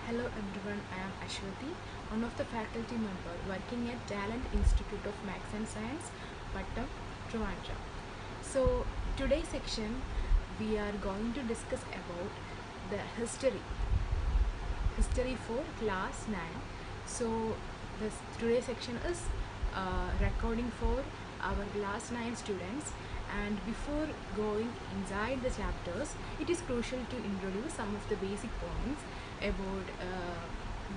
Hello everyone, I am Ashwati, one of the faculty member working at Talent Institute of Maths and Science, Pattam, Trivandrum. So today's section we are going to discuss about the history for class 9. So this today's section is recording for our class 9 students, and before going inside the chapters it is crucial to introduce some of the basic points about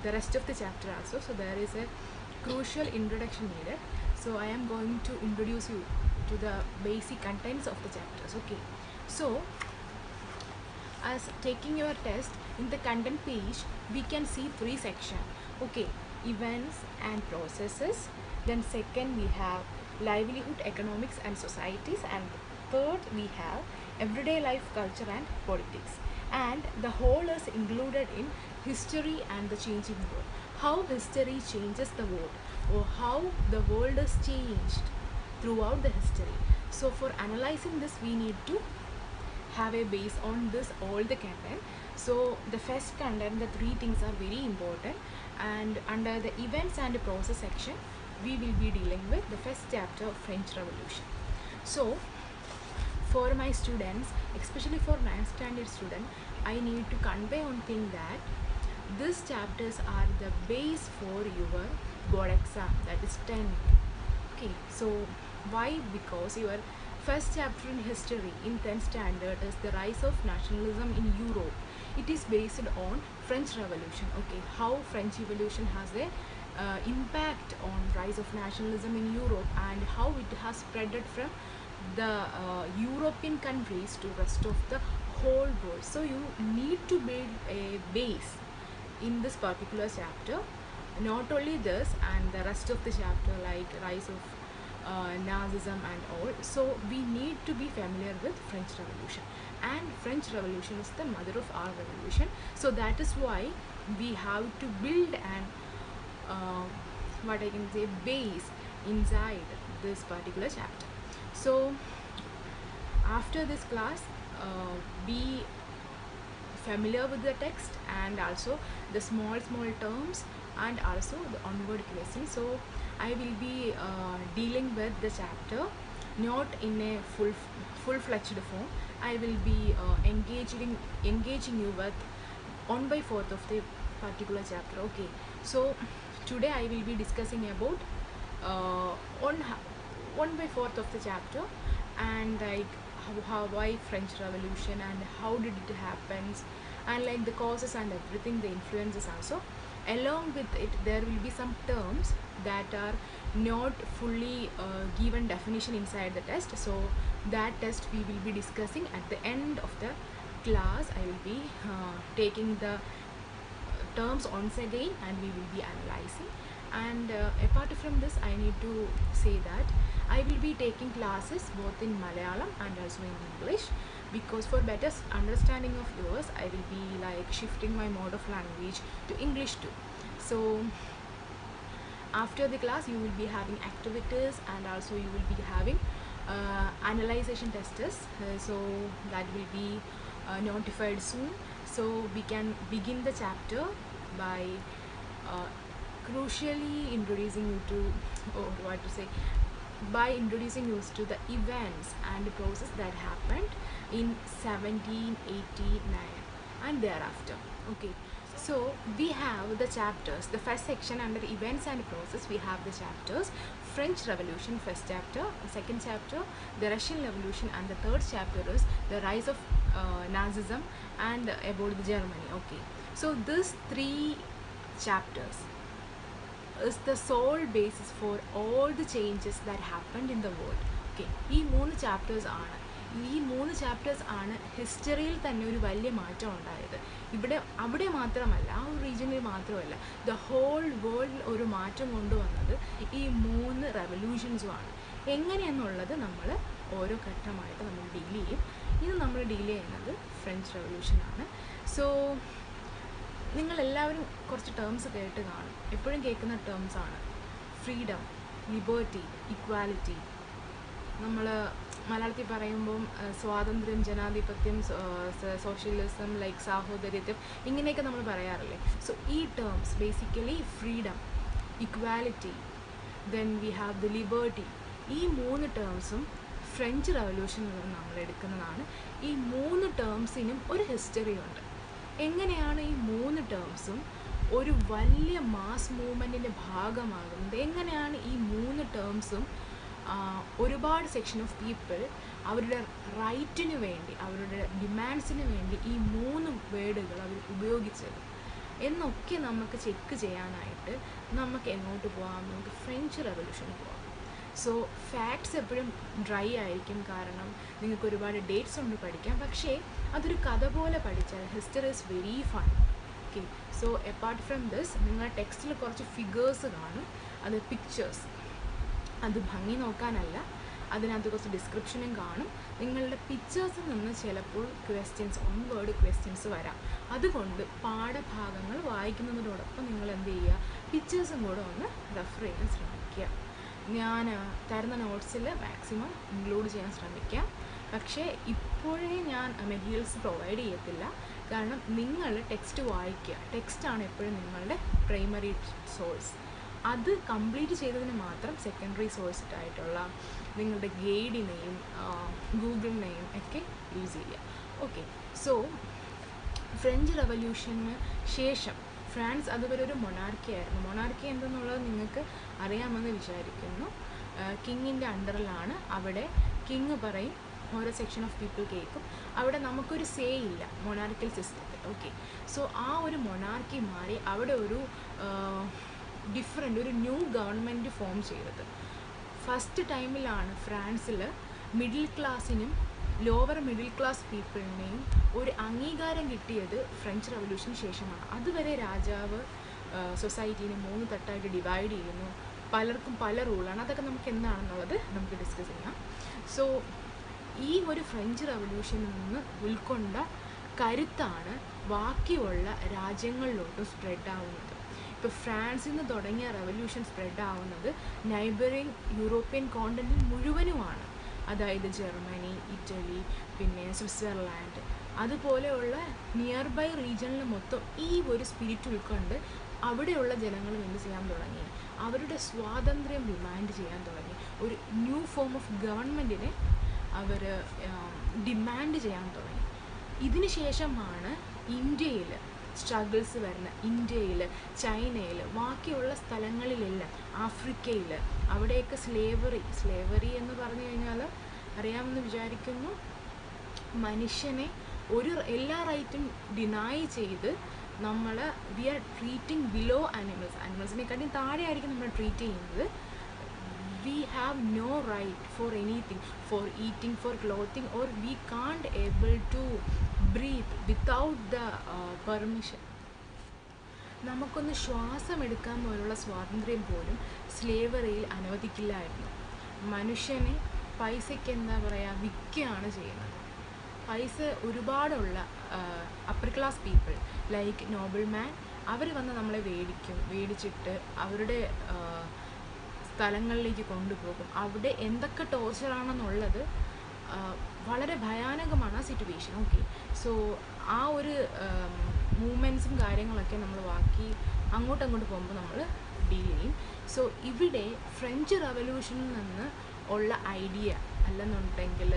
the rest of the chapter also. So there is a crucial introduction needed, so I am going to introduce you to the basic contents of the chapters. Okay, so as taking your test, in the content page we can see three sections. Okay, events and processes, then second we have livelihood, economics and societies, and third we have everyday life, culture and politics, and the whole is included in history and the changing world. How history changes the world, or how the world is changed throughout the history. So for analyzing this we need to have a base on this all the content. So the first content, the three things are very important, and under the events and process section we will be dealing with the first chapter of French Revolution. So for my students, especially for 9th standard student, I need to convey one thing, that these chapters are the base for your board exam, that is 10. Okay, so why? Because your first chapter in history in 10th standard is the rise of nationalism in Europe. It is based on French Revolution. Okay, how French Revolution has a impact on rise of nationalism in Europe, and how it has spreaded from the European countries to rest of the whole world. So you need to build a base in this particular chapter. Not only this, and the rest of the chapter like rise of Nazism and all. So we need to be familiar with French Revolution, and French Revolution is the mother of our revolution. So that is why we have to build an what I can say base inside this particular chapter. So after this class, be familiar with the text and also the small terms and also the onward questions. So I will be dealing with the chapter not in a full-fledged form. I will be engaging you with 1/4 of the particular chapter. Okay, so today I will be discussing about 1/4 of the chapter, and like why French Revolution and how did it happen, and like the causes and everything, the influences also. Along with it there will be some terms that are not fully given definition inside the test, so that test we will be discussing at the end of the class. I will be taking the terms once again and we will be analyzing. And apart from this, I need to say that I will be taking classes both in Malayalam and also in English, because for better understanding of yours I will be like shifting my mode of language to English too. So after the class you will be having activities, and also you will be having analyzation tests, so that will be notified soon. So we can begin the chapter by crucially introducing you to, or what to say, by introducing you to the events and the process that happened in 1789 and thereafter. Okay, so we have the chapters. The first section under the events and process, we have the chapters French Revolution, first chapter, second chapter the Russian Revolution, and the third chapter is the rise of Nazism and about the Germany. Okay, so these three chapters is the sole basis for all the changes that happened in the world. Okay, ഈ മൂന്ന് chapters ആണ് ഹിസ്റ്ററിയിൽ തന്നെ ഒരു വലിയ മാറ്റം ഉണ്ടായത്. അവിടെ മാത്രമല്ല, ആ ഒരു റീജിയനിൽ മാത്രമല്ല, ദ ഹോൾ വേൾഡിൽ ഒരു മാറ്റം കൊണ്ടുവന്നത് ഈ 3 റെവല്യൂഷൻസുമാണ്. എങ്ങനെയെന്നുള്ളത് നമ്മൾ ഓരോ ഘട്ടമായിട്ട് നമ്മൾ ഡീൽ ചെയ്യും. ഇത് നമ്മൾ ഡീൽ ചെയ്യുന്നത് ഫ്രഞ്ച് റെവല്യൂഷനാണ്. സോ നിങ്ങളെല്ലാവരും കുറച്ച് ടേംസ് കേട്ട് കാണും, എപ്പോഴും കേൾക്കുന്ന ടേംസാണ് ഫ്രീഡം, ലിബർട്ടി, ഇക്വാലിറ്റി. നമ്മൾ മലയാളത്തിൽ പറയുമ്പം സ്വാതന്ത്ര്യം, ജനാധിപത്യം, സോഷ്യലിസം, ലൈക്ക് സാഹോദര്യത്വം, ഇങ്ങനെയൊക്കെ നമ്മൾ പറയാറില്ലേ. സോ ഈ terms basically freedom, equality, then we have the liberty. ഈ 3 ടേംസും ഫ്രഞ്ച് റവല്യൂഷനിൽ നിന്ന് നമ്മൾ എടുക്കുന്നതാണ്. ഈ 3 ടേംസിനും ഒരു ഹിസ്റ്ററി ഉണ്ട്. എങ്ങനെയാണ് ഈ 3 ടേംസും ഒരു വലിയ മാസ് മൂവ്മെൻറ്റിൻ്റെ ഭാഗമാകുന്നത്, എങ്ങനെയാണ് ഈ 3 ടേംസും ഒരുപാട് സെക്ഷൻ ഓഫ് പീപ്പിൾ അവരുടെ റൈറ്റിന് വേണ്ടി, അവരുടെ ഡിമാൻഡ്സിന് വേണ്ടി ഈ 3 വേർഡുകൾ അവർ ഉപയോഗിച്ചത് എന്നൊക്കെ നമുക്ക് ചെക്ക് ചെയ്യാനായിട്ട് നമുക്ക് എങ്ങോട്ട് പോകാം, നമുക്ക് ഫ്രഞ്ച് റവല്യൂഷന് പോകാം. സോ ഫാക്ട്സ് എപ്പോഴും ഡ്രൈ ആയിരിക്കും, കാരണം നിങ്ങൾക്ക് ഒരുപാട് ഡേറ്റ്സ് കൊണ്ട് പഠിക്കാം. പക്ഷേ അതൊരു കഥ പോലെ പഠിച്ചാൽ history is very fun. Okay, so apart from this നിങ്ങളുടെ ടെക്സ്റ്റിൽ കുറച്ച് ഫിഗേഴ്സ് കാണും, അത് പിക്ചേഴ്സ്. അത് ഭംഗി നോക്കാനല്ല, അതിനകത്ത് കുറച്ച് ഡിസ്ക്രിപ്ഷനും കാണും. നിങ്ങളുടെ പിക്ചേഴ്സിൽ നിന്ന് ചിലപ്പോൾ ക്വസ്റ്റ്യൻസ്, 1 വേർഡ് ക്വസ്റ്റ്യൻസ് വരാം. അതുകൊണ്ട് പാഠഭാഗങ്ങൾ വായിക്കുന്നതിനോടൊപ്പം നിങ്ങൾ എന്ത് ചെയ്യുക, പിക്ചേഴ്സും കൂടെ ഒന്ന് റെഫർ ചെയ്യാൻ ശ്രമിക്കുക. ഞാൻ തരുന്ന നോട്ട്സിൽ മാക്സിമം ഇൻക്ലൂഡ് ചെയ്യാൻ ശ്രമിക്കാം. പക്ഷേ ഇപ്പോഴേ ഞാൻ മെറ്റീരിയൽസ് പ്രൊവൈഡ് ചെയ്യത്തില്ല, കാരണം നിങ്ങൾ ടെക്സ്റ്റ് വായിക്കുക. ടെക്സ്റ്റാണ് എപ്പോഴും നിങ്ങളുടെ പ്രൈമറി സോഴ്സ്. അത് കംപ്ലീറ്റ് ചെയ്തതിന് മാത്രം സെക്കൻഡറി സോഴ്സായിട്ടുള്ള നിങ്ങളുടെ ഗൈഡിനെയും ഗൂഗിളിനെയും ഒക്കെ യൂസ് ചെയ്യുക. ഓക്കെ, സോ ഫ്രഞ്ച് റവല്യൂഷന് ശേഷം ഫ്രാൻസ് അതുവരെ ഒരു മൊണാർക്കി ആയിരുന്നു. മൊണാർക്കി എന്തെന്നുള്ളത് നിങ്ങൾക്ക് അറിയാമെന്ന് വിചാരിക്കുന്നു. കിങ്ങിൻ്റെ അണ്ടറിലാണ്. അവിടെ കിങ് പറയും, ഓരോ സെക്ഷൻ ഓഫ് പീപ്പിൾ കേൾക്കും. അവിടെ നമുക്കൊരു സേ ഇല്ല മൊണാർക്കിൽ സിസ്റ്റത്തിൽ. ഓക്കെ, സോ ആ ഒരു മൊണാർക്കി മാറി അവിടെ ഒരു ഒരു ന്യൂ ഗവൺമെൻറ് ഫോം ചെയ്തത് ഫസ്റ്റ് ടൈമിലാണ്. ഫ്രാൻസിൽ മിഡിൽ ക്ലാസ്സിനും ലോവർ മിഡിൽ ക്ലാസ് പീപ്പിളിനെയും ഒരു അംഗീകാരം കിട്ടിയത് ഫ്രഞ്ച് റവല്യൂഷന് ശേഷമാണ്. അതുവരെ രാജാവ് സൊസൈറ്റീനെ 3 തട്ടായിട്ട് ഡിവൈഡ് ചെയ്യുന്നു, പലർക്കും പല റൂളാണ്. അതൊക്കെ നമുക്ക് എന്താണെന്നുള്ളത് നമുക്ക് ഡിസ്കസ് ചെയ്യാം. സോ ഈ ഒരു ഫ്രഞ്ച് റവല്യൂഷനിൽ നിന്ന് ഉൾക്കൊണ്ട കരുത്താണ് ബാക്കിയുള്ള രാജ്യങ്ങളിലോട്ടും സ്പ്രെഡ് ആവുന്നത്. ഇപ്പോൾ ഫ്രാൻസിൽ നിന്ന് തുടങ്ങിയ റവല്യൂഷൻ സ്പ്രെഡ് ആവുന്നത് നൈബറിങ് യൂറോപ്യൻ കോണ്ടിനെൻ്റ് മുഴുവനുമാണ്. അതായത് ജർമ്മനി, ഇറ്റലി, പിന്നെ സ്വിറ്റ്സർലാൻഡ്, അതുപോലെയുള്ള നിയർ ബൈ റീജിയണിൽ മൊത്തം ഈ ഒരു സ്പിരിറ്റ് ഉൾക്കൊണ്ട് അവിടെയുള്ള ജനങ്ങൾ എന്ത് ചെയ്യാൻ തുടങ്ങി, അവരുടെ സ്വാതന്ത്ര്യം ഡിമാൻഡ് ചെയ്യാൻ തുടങ്ങി. ഒരു ന്യൂ ഫോം ഓഫ് ഗവൺമെൻറ്റിനെ അവർ ഡിമാൻഡ് ചെയ്യാൻ തുടങ്ങി. ഇതിന് ശേഷമാണ് ഇന്ത്യയിൽ സ്ട്രഗിൾസ് വരുന്നത്. ഇന്ത്യയിൽ, ചൈനയിൽ, ബാക്കിയുള്ള സ്ഥലങ്ങളിലെല്ലാം, ആഫ്രിക്കയിൽ, അവിടെയൊക്കെ സ്ലേവറി എന്ന് പറഞ്ഞു കഴിഞ്ഞാൽ അറിയാമെന്ന് വിചാരിക്കുന്നു. മനുഷ്യനെ എല്ലാ റൈറ്റും ഡിനൈ ചെയ്ത് നമ്മൾ വി ആർ ട്രീറ്റിംഗ് ബിലോ ആനിമൽസിനെക്കാട്ടിയും താഴെയായിരിക്കും നമ്മൾ ട്രീറ്റ് ചെയ്യുന്നത്. we have no right for anything, for eating, for clothing, or we can't able to breathe without the permission. നമുക്കൊന്ന് ശ്വാസം എടുക്കാൻ പോലുള്ള സ്വാതന്ത്ര്യം പോലും സ്ലേവറിയിൽ അനുവദിക്കില്ലായിരുന്നു. മനുഷ്യനെ പൈസയ്ക്ക് എന്താ പറയുക, വിൽക്കുകയാണ് ചെയ്യുന്നത്. പൈസ ഒരുപാടുള്ള upper class people like noble man, അവർ വന്ന് നമ്മളെ മേടിച്ചിട്ട് അവരുടെ സ്ഥലങ്ങളിലേക്ക് കൊണ്ടുപോകും. അവിടെ എന്തൊക്കെ ടോർച്ചറാണെന്നുള്ളത് വളരെ ഭയാനകമാണ് ആ സിറ്റുവേഷൻ. ഓക്കെ, സോ ആ ഒരു മൂവ്മെൻറ്റ്സും കാര്യങ്ങളൊക്കെ നമ്മൾ അങ്ങോട്ട് പോകുമ്പോൾ നമ്മൾ ഡീൽ ചെയ്യും. സോ ഇവിടെ ഫ്രഞ്ച് റവല്യൂഷനിൽ നിന്ന് ഉള്ള ഐഡിയ അല്ലെന്നുണ്ടെങ്കിൽ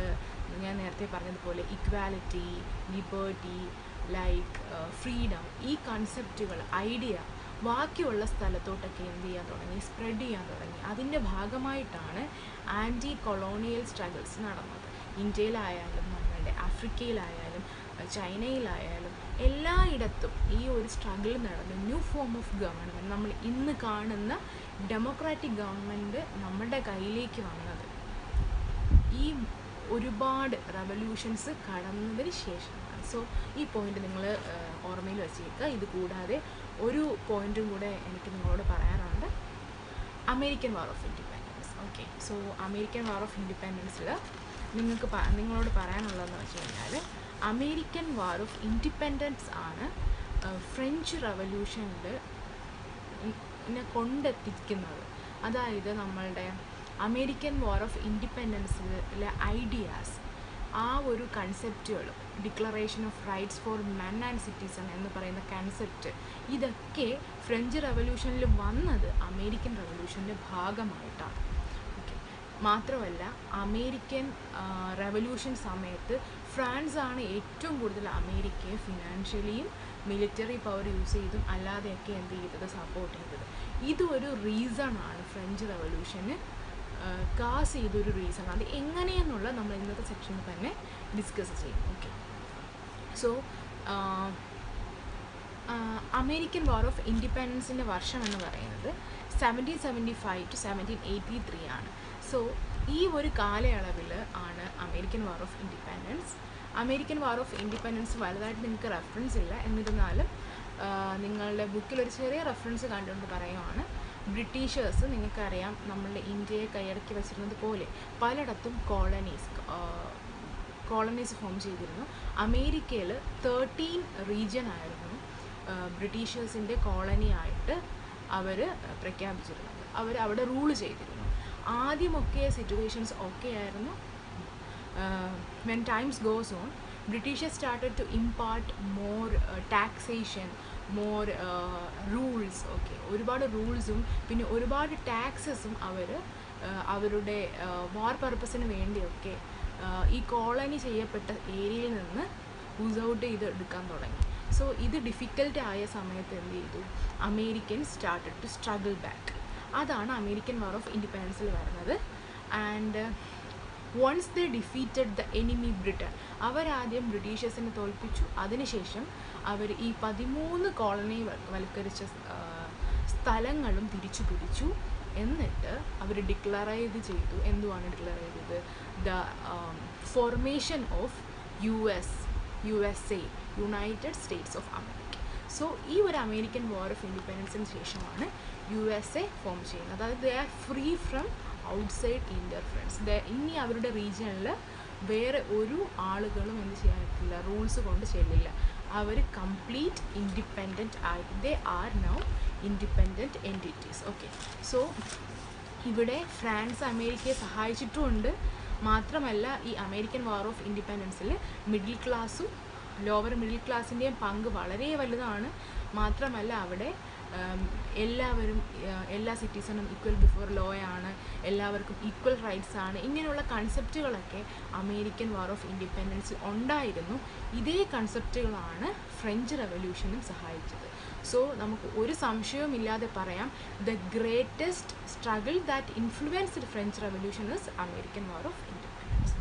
ഞാൻ നേരത്തെ പറഞ്ഞതുപോലെ ഇക്വാലിറ്റി, ലിബർട്ടി, ലൈക്ക് ഫ്രീഡം, ഈ കൺസെപ്റ്റുകൾ, ഐഡിയ ബാക്കിയുള്ള സ്ഥലത്തോട്ടൊക്കെ എന്ത് ചെയ്യാൻ തുടങ്ങി, സ്പ്രെഡ് ചെയ്യാൻ തുടങ്ങി. അതിൻ്റെ ഭാഗമായിട്ടാണ് ആൻറ്റി കൊളോണിയൽ സ്ട്രഗിൾസ് നടന്നത്. ഇന്ത്യയിലായാലും നമ്മളുടെ ആഫ്രിക്കയിലായാലും ചൈനയിലായാലും എല്ലായിടത്തും ഈ ഒരു സ്ട്രഗിൾ നടന്നു. ന്യൂ ഫോം ഓഫ് ഗവൺമെൻറ്, നമ്മൾ ഇന്ന് കാണുന്ന ഡെമോക്രാറ്റിക് ഗവൺമെൻറ് നമ്മുടെ കയ്യിലേക്ക് വന്നത് ഈ ഒരുപാട് റവല്യൂഷൻസ് കടന്നതിന് ശേഷമാണ്. സോ ഈ പോയിന്റ് നിങ്ങൾ ഓർമ്മയിൽ വെച്ചേക്കുക. ഇത് കൂടാതെ ഒരു പോയിന്റും കൂടെ എനിക്ക് നിങ്ങളോട് പറയാനുണ്ട്, American war of independence. Okay, so American war of ഇൻഡിപെൻഡൻസിൽ നിങ്ങളോട് പറയാനുള്ളതെന്ന് വെച്ച് കഴിഞ്ഞാൽ, അമേരിക്കൻ വാർ ഓഫ് ഇൻഡിപെൻഡൻസ് ആണ് ഫ്രഞ്ച് റവല്യൂഷനിൽ കൊണ്ടെത്തിക്കുന്നത്. അതായത് നമ്മളുടെ അമേരിക്കൻ വാർ ഓഫ് ഇൻഡിപെൻഡൻസിലെ ഐഡിയാസ്, ആ ഒരു കൺസെപ്റ്റുകൾ, declaration of rights for men and citizen എന്ന് പറയുന്ന കൺസെപ്റ്റ്, ഇതൊക്കെ ഫ്രഞ്ച് റവല്യൂഷനിൽ വന്നത് അമേരിക്കൻ റവല്യൂഷൻ്റെ ഭാഗമായിട്ടാണ്. ഓക്കെ, മാത്രമല്ല അമേരിക്കൻ റവല്യൂഷൻ സമയത്ത് ഫ്രാൻസാണ് ഏറ്റവും കൂടുതൽ അമേരിക്കയെ ഫിനാൻഷ്യലിയും മിലിറ്ററി പവർ യൂസ് ചെയ്തും അല്ലാതെയൊക്കെ എന്ത് ചെയ്തത്, സപ്പോർട്ട് ചെയ്തത്. ഇതൊരു റീസണാണ് ഫ്രഞ്ച് റവല്യൂഷന് കാസ് ചെയ്തൊരു റീസൺ. അത് എങ്ങനെയെന്നുള്ള നമ്മൾ ഇന്നത്തെ സെക്ഷനിൽ തന്നെ ഡിസ്കസ് ചെയ്യും. Okay, so American war of ഇൻഡിപെൻഡൻസിൻ്റെ വർഷം എന്ന് പറയുന്നത് 1775 to 1783 ആണ്. സോ ഈ ഒരു കാലയളവിൽ ആണ് American war of independence. American war of independence വലുതായിട്ട് നിങ്ങൾക്ക് റെഫറൻസ് ഇല്ല, എന്നിരുന്നാലും നിങ്ങളുടെ ബുക്കിൽ ഒരു ചെറിയ റെഫറൻസ് കണ്ടുകൊണ്ട് പറയുവാണ്. ബ്രിട്ടീഷേഴ്സ്, നിങ്ങൾക്കറിയാം, നമ്മളുടെ ഇന്ത്യയെ കൈയടക്കി വെച്ചിരുന്നത് പോലെ പലയിടത്തും കോളനീസ് ഫോം ചെയ്തിരുന്നു. അമേരിക്കയിൽ 13 റീജിയൻ ആയിരുന്നു ബ്രിട്ടീഷേഴ്സിൻ്റെ കോളനി ആയിട്ട് അവർ പ്രഖ്യാപിച്ചിരുന്നത്. അവർ അവിടെ റൂൾ ചെയ്തിരുന്നു. ആദ്യമൊക്കെ സിറ്റുവേഷൻസ് ഓക്കെ ആയിരുന്നു. When times goes on, Britishers started to impart more taxation, more rules. Okay, ഒരുപാട് റൂൾസും പിന്നെ ഒരുപാട് ടാക്സസും അവരുടെ വാർ പർപ്പസിന് വേണ്ടിയൊക്കെ ഈ കോളനി ചെയ്യപ്പെട്ട ഏരിയയിൽ നിന്ന് യൂസ് ഔട്ട് ചെയ്ത് എടുക്കാൻ തുടങ്ങി. സോ ഇത് ഡിഫിക്കൽട്ട് ആയ സമയത്ത് എന്ത് ചെയ്തു, American started to struggle back. അതാണ് അമേരിക്കൻ വാർ ഓഫ് ഇൻഡിപെൻഡൻസിൽ വരുന്നത്. And once they defeated the enemy Britain, അവരാദ്യം ബ്രിട്ടീഷേഴ്സിനെ തോൽപ്പിച്ചു. അതിനുശേഷം അവർ ഈ 13 കോളനി വൽക്കരിച്ച സ്ഥലങ്ങളും തിരിച്ചു പിടിച്ചു. എന്നിട്ട് അവർ ഡിക്ലറൈസ് ചെയ്തു. എന്തുവാണ് ഡിക്ലെയർ ചെയ്തത്? The formation of USA, United States of America. So ഈ ഒരു അമേരിക്കൻ വാർ ഓഫ് ഇൻഡിപെൻഡൻസിന് ശേഷമാണ് USA ഫോം ചെയ്യുന്നത്. അതായത് they are free from outside interference. ഇനി അവരുടെ റീജിയനിൽ വേറെ ഒരു ആളുകളും എന്ത് ചെയ്യാൻ പറ്റില്ല, റൂൾസ് കൊണ്ട് ചെല്ലില്ല. അവർ കംപ്ലീറ്റ് ഇൻഡിപെൻഡൻറ്റ് ആയി. They are now independent entities. Okay, so ഇവിടെ ഫ്രാൻസ് അമേരിക്കയെ സഹായിച്ചിട്ടുമുണ്ട്. മാത്രമല്ല ഈ അമേരിക്കൻ വാർ ഓഫ് ഇൻഡിപെൻഡൻസിൽ മിഡിൽ ക്ലാസ്സും ലോവർ മിഡിൽ ക്ലാസ്സിൻ്റെയും പങ്ക് വളരെ വലുതാണ്. മാത്രമല്ല അവിടെ എല്ലാവരും, എല്ലാ സിറ്റിസണും ഈക്വൽ ബിഫോർ ലോ ആണ്, എല്ലാവർക്കും ഈക്വൽ റൈറ്റ്സ് ആണ്. ഇങ്ങനെയുള്ള കൺസെപ്റ്റുകളൊക്കെ അമേരിക്കൻ വാർ ഓഫ് ഇൻഡിപെൻഡൻസിൽ ഉണ്ടായിരുന്നു. ഇതേ കൺസെപ്റ്റുകളാണ് ഫ്രഞ്ച് റവല്യൂഷനും സഹായിച്ചത്. സോ നമുക്ക് ഒരു സംശയവുമില്ലാതെ പറയാം, the greatest struggle that influenced French revolution is American war of independence.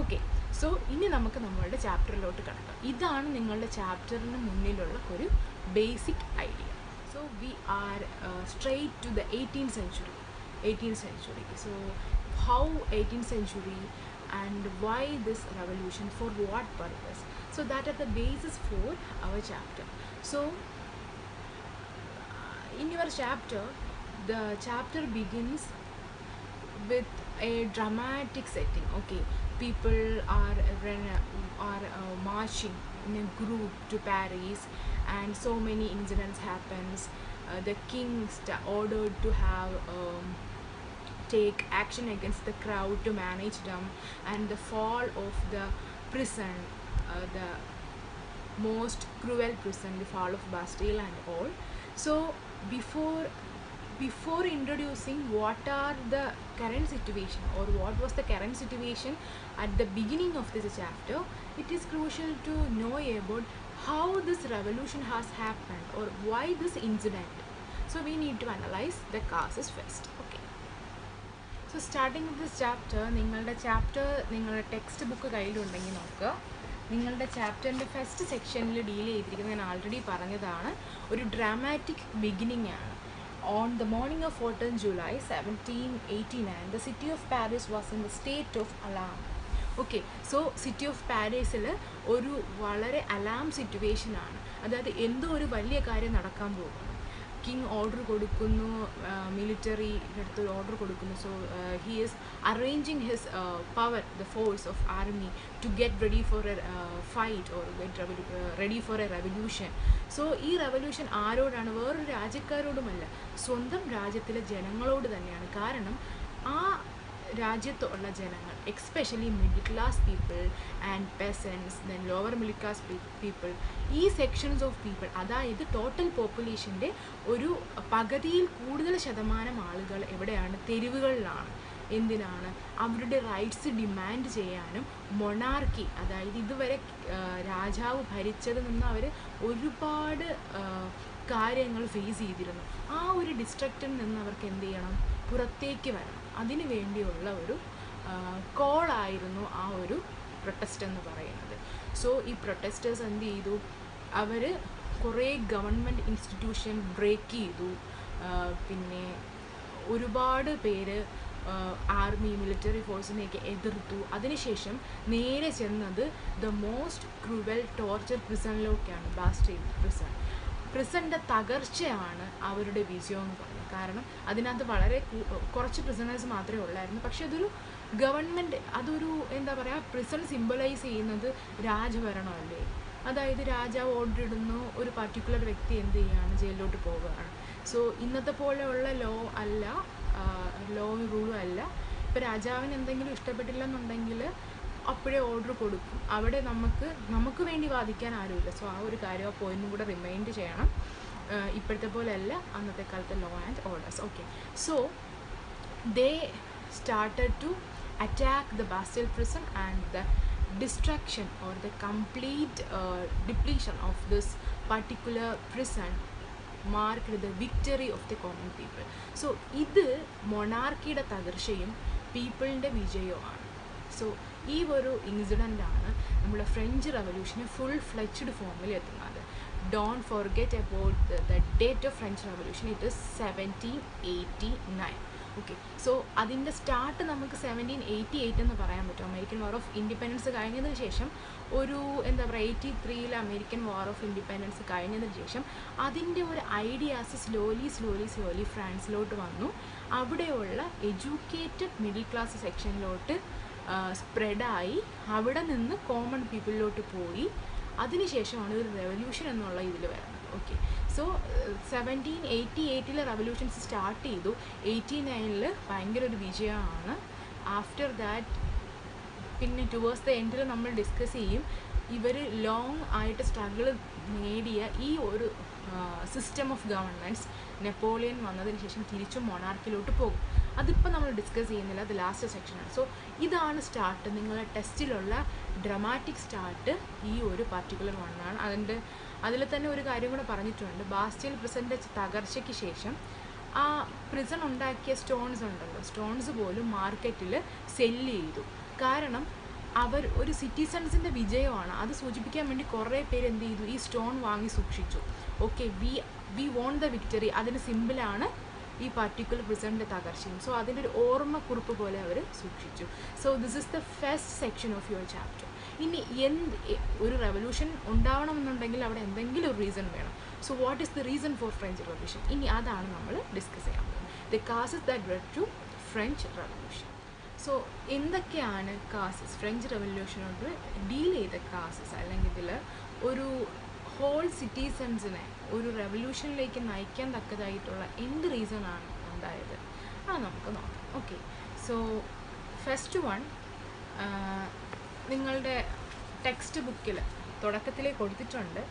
Okay, so ഇനി നമുക്ക് നമ്മളുടെ ചാപ്റ്ററിലോട്ട് കടക്കാം. ഇതാണ് നിങ്ങളുടെ ചാപ്റ്ററിന് മുന്നിലുള്ള ഒരു basic idea. So we are straight to the 18th century. So how 18th century and why this revolution, for what purpose? So that are the basis for our chapter. So in your chapter, the chapter begins with a dramatic setting. Okay, people are marching in a group to Paris, and so many incidents happens. The king ordered to have take action against the crowd to manage them, and the fall of the prison, the most cruel prison, the fall of Bastille and all. So before introducing what are the current situation, or what was the current situation at the beginning of this chapter, it is crucial to know about how this revolution has happened, or why this incident. So we need to analyze the causes first. Okay, so starting with this chapter, നിങ്ങളുടെ text book കയ്യിലുണ്ടെങ്കിൽ നോക്കുക. നിങ്ങളുടെ ചാപ്റ്ററിൻ്റെ first സെക്ഷനിൽ deal ചെയ്തിരിക്കുന്നത് ഞാൻ already പറഞ്ഞതാണ്, ഒരു ഡ്രാമാറ്റിക് ബിഗിനിങ് ആണ്. On the morning of 14 July 1789, the city of Paris was in the state of alarm. Okay, so city of പാരീസിൽ ഒരു വളരെ അലാം സിറ്റുവേഷനാണ്. അതായത് എന്തോ ഒരു വലിയ കാര്യം നടക്കാൻ പോകുന്നു. കിങ് ഓർഡർ കൊടുക്കുന്നു, മിലിറ്ററിയുടെ അടുത്ത് ഒരു ഓർഡർ കൊടുക്കുന്നു. So he is arranging his power, the force of army to get ready for a fight, or get ready for a revolution. So ഈ റെവല്യൂഷൻ ആരോടാണ്? വേറൊരു രാജ്യക്കാരോടുമല്ല, സ്വന്തം രാജ്യത്തിലെ ജനങ്ങളോട് തന്നെയാണ്. കാരണം ആ രാജ്യത്തുള്ള ജനങ്ങൾ, especially middle class people and പെസൻസ്, then lower middle class people, ഈ സെക്ഷൻസ് ഓഫ് പീപ്പിൾ, അതായത് ടോട്ടൽ പോപ്പുലേഷൻ്റെ ഒരു പകുതിയിൽ കൂടുതൽ ശതമാനം ആളുകൾ എവിടെയാണ്? തെരുവുകളിലാണ്. എന്തിനാണ്? അവരുടെ റൈറ്റ്സ് ഡിമാൻഡ് ചെയ്യാനും മൊണാർക്കി, അതായത് ഇതുവരെ രാജാവ് ഭരിച്ചതിൽ നിന്ന് അവർ ഒരുപാട് കാര്യങ്ങൾ ഫേസ് ചെയ്തിരുന്നു. ആ ഒരു ഡിസ്ട്രക്റ്റിൽ നിന്ന് അവർക്ക് എന്ത് ചെയ്യണം? പുറത്തേക്ക് വരണം. അതിനു വേണ്ടിയുള്ള ഒരു കോളായിരുന്നു ആ ഒരു പ്രൊട്ടസ്റ്റ് എന്ന് പറയുന്നത്. സോ ഈ പ്രൊട്ടസ്റ്റേഴ്സ് എന്ത് ചെയ്തു? അവർ കുറേ ഗവൺമെൻറ് ഇൻസ്റ്റിറ്റ്യൂഷൻ ബ്രേക്ക് ചെയ്തു. പിന്നെ ഒരുപാട് പേര് ആർമി, മിലിറ്ററി ഫോഴ്സിനെയൊക്കെ എതിർത്തു. അതിനുശേഷം നേരെ ചെന്നത് ദ മോസ്റ്റ് ക്രൂവൽ ടോർച്ചർ പ്രിസണിലേക്കാണ്, ബാസ്റ്റൈൽ പ്രിസൺ. പ്രിസണിൻ്റെ തകർച്ചയാണ് അവരുടെ വിജയം എന്ന് പറയുന്നത്. കാരണം അതിനകത്ത് വളരെ കുറച്ച് പ്രിസണേഴ്സ് മാത്രമേ ഉള്ളായിരുന്നു. പക്ഷെ അതൊരു ഗവൺമെൻറ്, അതൊരു എന്താ പറയുക, പ്രിസൺ സിംബലൈസ് ചെയ്യുന്നത് രാജഭരണമല്ലേ. അതായത് രാജാവ് ഓർഡർ ഇടുന്നു, ഒരു പർട്ടിക്കുലർ വ്യക്തി എന്ത് ചെയ്യുകയാണ്? ജയിലിലോട്ട് പോവുകയാണ്. സോ ഇന്നത്തെ പോലെയുള്ള ലോ അല്ല, ലോ റൂളും അല്ല. ഇപ്പോൾ രാജാവിന് എന്തെങ്കിലും ഇഷ്ടപ്പെട്ടില്ലെന്നുണ്ടെങ്കിൽ അപ്പോഴേ ഓർഡർ കൊടുക്കും. അവിടെ നമുക്ക് വേണ്ടി വാദിക്കാൻ ആരുമില്ല. സോ ആ ഒരു കാര്യം, ആ പോയിന്റും കൂടെ റിമൈൻഡ് ചെയ്യണം. ഇപ്പോഴത്തെ പോലെ അല്ല അന്നത്തെ കാലത്തെ law and orders. Okay, so they started to attack the Bastille prison and the destruction or the complete depletion of this particular prison marked the victory of the common people. So ഇത് മൊണാർക്കിയുടെ തകർച്ചയും പീപ്പിളിൻ്റെ വിജയവുമാണ്. So ഈ ഒരു ഇൻസിഡൻ്റാണ് നമ്മുടെ French റവല്യൂഷന് full fledged ഫോമിൽ എത്തുന്നത്. Don't forget about the date of French revolution. It is 1789. Okay, so അതിൻ്റെ start നമുക്ക് 1788 എന്ന് പറയാൻ പറ്റും. അമേരിക്കൻ വാർ ഓഫ് ഇൻഡിപെൻഡൻസ് കഴിഞ്ഞതിന് ശേഷം ഒരു എന്താ പറയുക, 83 അമേരിക്കൻ വാർ ഓഫ് ഇൻഡിപെൻഡൻസ് കഴിഞ്ഞതിന് ശേഷം അതിൻ്റെ ഒരു ഐഡിയാസ് സ്ലോലി ഫ്രാൻസിലോട്ട് വന്നു. അവിടെയുള്ള എഡ്യൂക്കേറ്റഡ് മിഡിൽ ക്ലാസ് സെക്ഷനിലോട്ട് സ്പ്രെഡായി, അവിടെ നിന്ന് കോമൺ പീപ്പിളിലോട്ട് പോയി. അതിനുശേഷമാണ് ഒരു റെവല്യൂഷൻ എന്നുള്ള ഇതിൽ വരുന്നത്. ഓക്കെ, സോ 1788 റവല്യൂഷൻസ് സ്റ്റാർട്ട് ചെയ്തു. 89 ഭയങ്കര ഒരു വിജയമാണ്. ആഫ്റ്റർ ദാറ്റ് പിന്നെ ടുവേഴ്സ് ദ എൻഡിൽ നമ്മൾ ഡിസ്കസ് ചെയ്യും ഇവർ ലോങ് ആയിട്ട് സ്ട്രഗിൾ നേടിയ ഈ ഒരു സിസ്റ്റം ഓഫ് ഗവൺമെൻറ്റ്സ് നെപ്പോളിയൻ വന്നതിന് ശേഷം തിരിച്ചും മൊണാർക്കിലോട്ട് പോകും. അതിപ്പോൾ നമ്മൾ ഡിസ്കസ് ചെയ്യുന്നില്ല, അത് ലാസ്റ്റ് സെക്ഷനാണ്. സോ ഇതാണ് സ്റ്റാർട്ട്. നിങ്ങളുടെ ടെസ്റ്റിലുള്ള ഡ്രമാറ്റിക് സ്റ്റാർട്ട് ഈ ഒരു പർട്ടിക്കുലർ വണ്ണാണ്. അതിൽ തന്നെ ഒരു കാര്യം കൂടെ പറഞ്ഞിട്ടുണ്ട്. ബാസ്റ്റൈൽ പ്രിസൻ്റെ തകർച്ചയ്ക്ക് ശേഷം ആ പ്രിസൺ ഉണ്ടാക്കിയ സ്റ്റോൺസ് ഉണ്ടല്ലോ, സ്റ്റോൺസ് പോലും മാർക്കറ്റിൽ സെല്ല് ചെയ്തു. കാരണം അവർ ഒരു സിറ്റിസൺസിൻ്റെ വിജയമാണ്. അത് സൂചിപ്പിക്കാൻ വേണ്ടി കുറേ പേര് എന്ത് ചെയ്തു? ഈ സ്റ്റോൺ വാങ്ങി സൂക്ഷിച്ചു. Okay, we won the victory. അതിന് സിമ്പിളാണ് ഈ പർട്ടിക്കുലർ പ്രിസണിൻ്റെ തകർച്ചയും. സോ അതിൻ്റെ ഒരു ഓർമ്മക്കുറിപ്പ് പോലെ അവർ സൂക്ഷിച്ചു. So this is the first section of your chapter. ഇനി ഒരു റെവല്യൂഷൻ ഉണ്ടാവണമെന്നുണ്ടെങ്കിൽ അവിടെ എന്തെങ്കിലും ഒരു റീസൺ വേണം. So what is the reason for French revolution? ഇനി അതാണ് നമ്മൾ ഡിസ്കസ് ചെയ്യാൻ പോകുന്നത്. The causes that led to French revolution. So എന്തൊക്കെയാണ് കാസസ്? ഫ്രഞ്ച് റെവല്യൂഷനോട് ഡീൽ ചെയ്ത കാസസ്, അല്ലെങ്കിൽ ഇതിൽ ഒരു ഹോൾ സിറ്റിസൺസിനെ ഒരു റെവല്യൂഷനിലേക്ക് നയിക്കാൻ തക്കതായിട്ടുള്ള എന്ത് റീസണാണ് ഉണ്ടായത്? അത് നമുക്ക് നോക്കാം. ഓക്കെ, സോ ഫസ്റ്റ് വൺ, നിങ്ങളുടെ ടെക്സ്റ്റ് ബുക്കിൽ തുടക്കത്തിൽ കൊടുത്തിട്ടുണ്ട്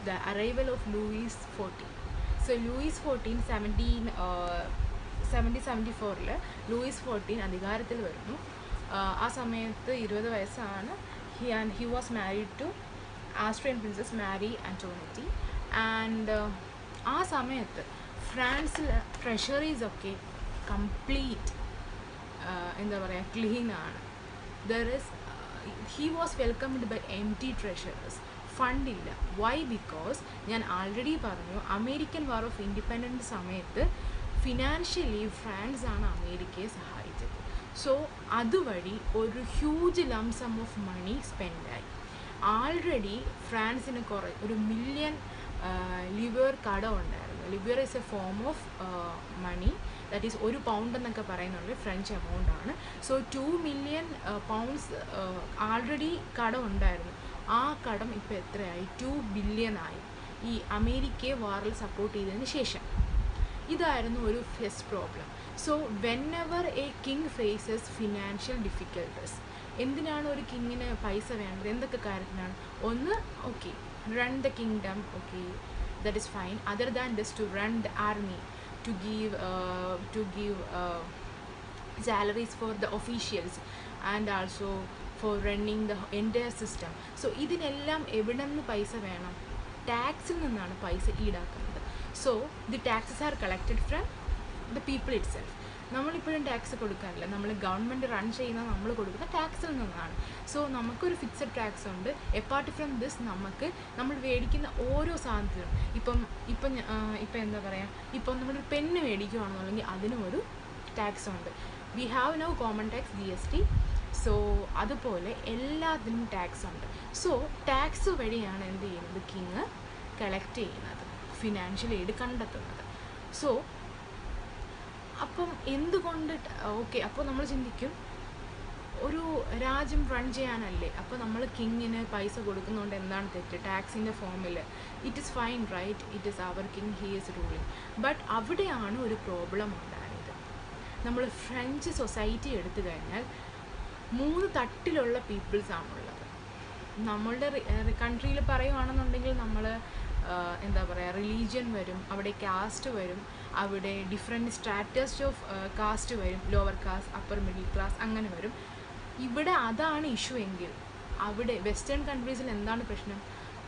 the arrival of Louis 14. So Louis 14 1774 Louis 14 അധികാരത്തിൽ വരുന്നു. ആ സമയത്ത് 20 വയസ്സാണ്. He was married to Austrian princess Marie Antoinette. And ആ സമയത്ത് ഫ്രാൻസിൽ ട്രഷറീസൊക്കെ കംപ്ലീറ്റ് എന്താ പറയുക, ക്ലീനാണ്. he was welcomed by empty treasures. ഫണ്ടില്ല. വൈ? ബിക്കോസ് ഞാൻ ആൾറെഡി പറഞ്ഞു, അമേരിക്കൻ വാർ ഓഫ് ഇൻഡിപെൻഡൻസ് സമയത്ത് ഫിനാൻഷ്യലി ഫ്രാൻസ് ആണ് അമേരിക്കയെ സഹായിച്ചത്. സോ അതുവഴി ഒരു ഹ്യൂജ് ലംസം ഓഫ് മണി സ്പെൻഡായി. ആൾറെഡി ഫ്രാൻസിന് ഒരു $1 million ലിവർ കടം ഉണ്ടായിരുന്നു. Livre is a form of money, that is £1 എന്നൊക്കെ പറയുന്നുണ്ട്, ഫ്രഞ്ച് എമൗണ്ട് ആണ്. സോ 2 million pounds ആൾറെഡി കടം ഉണ്ടായിരുന്നു. ആ കടം ഇപ്പോൾ എത്രയായി? 2 billion ആയി, ഈ അമേരിക്കയെ വാറിൽ സപ്പോർട്ട് ചെയ്തതിന് ശേഷം. ഇതായിരുന്നു ഒരു first problem. So whenever a king faces financial difficulties, എന്തിനാണ് ഒരു കിങ്ങിന് പൈസ വേണ്ടത്, എന്തൊക്കെ കാര്യത്തിനാണ്? ഒന്ന്, okay, run the kingdom, okay, that is fine. Other than this, to run the army, to give salaries for the officials, and also for running the entire system. So ഇതിനെല്ലാം എവിടെ നിന്ന് പൈസ വേണം? ടാക്സിൽ നിന്നാണ് പൈസ ഈടാക്കുന്നത്. So the taxes are collected from the people itself. നമ്മളിപ്പോഴും tax കൊടുക്കാറില്ല, നമ്മൾ ഗവൺമെൻറ് റൺ ചെയ്യുന്ന നമ്മൾ കൊടുക്കുന്ന ടാക്സിൽ നിന്നാണ്. സോ നമുക്കൊരു ഫിക്സഡ് ടാക്സ് ഉണ്ട്. എപ്പാർട്ട് ഫ്രം ദിസ്, നമ്മൾ മേടിക്കുന്ന ഓരോ സാധനത്തിലും ഇപ്പം എന്താ പറയുക, ഇപ്പം നമ്മളൊരു പെണ്ണ് മേടിക്കുകയാണെന്നുണ്ടെങ്കിൽ അതിനും ഒരു ടാക്സ് ഉണ്ട്. We have no common tax GST. So അതുപോലെ എല്ലാത്തിനും ടാക്സ് ഉണ്ട്. സോ ടാക്സ് വഴിയാണ് എന്ത് ചെയ്യുന്നത്, കിങ് കളക്ട് ചെയ്യുന്നത്, ഫിനാൻഷ്യൽ എയ്ഡ് കണ്ടെത്തുന്നത്. സോ അപ്പം എന്തുകൊണ്ട്, ഓക്കെ, അപ്പോൾ നമ്മൾ ചിന്തിക്കും ഒരു രാജ്യം റൺ ചെയ്യാനല്ലേ, അപ്പോൾ നമ്മൾ കിങ്ങിന് പൈസ കൊടുക്കുന്നതുകൊണ്ട് എന്താണ് തെറ്റ്? ടാക്സിൻ്റെ ഫോമിൽ it is fine, right? It is our king, he is ruling. But അവിടെയാണ് ഒരു പ്രോബ്ലം ഉണ്ടായത്. നമ്മൾ ഫ്രഞ്ച് സൊസൈറ്റി എടുത്തു കഴിഞ്ഞാൽ 3 തട്ടിലുള്ള പീപ്പിൾസാണുള്ളത്. നമ്മളുടെ കൺട്രിയിൽ പറയുകയാണെന്നുണ്ടെങ്കിൽ നമ്മൾ എന്താ പറയുക, റിലീജിയൻ വരും, അവിടെ കാസ്റ്റ് വരും, അവിടെ ഡിഫറെൻറ്റ് സ്ട്രാറ്റസ് ഓഫ് കാസ്റ്റ് വരും, lower cast, upper middle class, അങ്ങനെ വരും. ഇവിടെ അതാണ് ഇഷ്യൂ എങ്കിൽ അവിടെ വെസ്റ്റേൺ കൺട്രീസിൽ എന്താണ് പ്രശ്നം?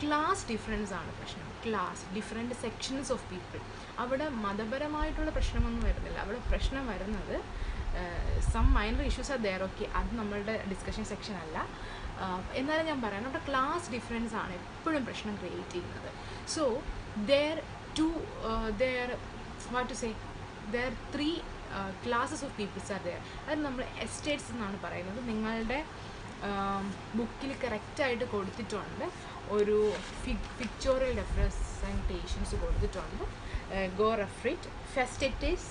ക്ലാസ് ഡിഫറൻസ് ആണ് പ്രശ്നം. Class different sections of people. അവിടെ മതപരമായിട്ടുള്ള പ്രശ്നമൊന്നും വരുന്നില്ല. അവിടെ പ്രശ്നം വരുന്നത് some minor issues are there. Okay, അത് നമ്മളുടെ ഡിസ്കഷൻ സെക്ഷൻ അല്ല. എന്നാലും ഞാൻ പറയാം, നമ്മുടെ ക്ലാസ് ഡിഫറൻസ് ആണ് എപ്പോഴും പ്രശ്നം ക്രിയേറ്റ് ചെയ്യുന്നത്. So there are 3 classes of peoples are there. അത് നമ്മൾ എസ്റ്റേറ്റ്സ് എന്നാണ് പറയുന്നത്. നിങ്ങളുടെ ബുക്കിൽ കറക്റ്റായിട്ട് കൊടുത്തിട്ടുണ്ട്, ഒരു പിക്ചോറിയൽ റെപ്രസെൻറ്റേഷൻസ് കൊടുത്തിട്ടുണ്ട്. Go refer it. First estate,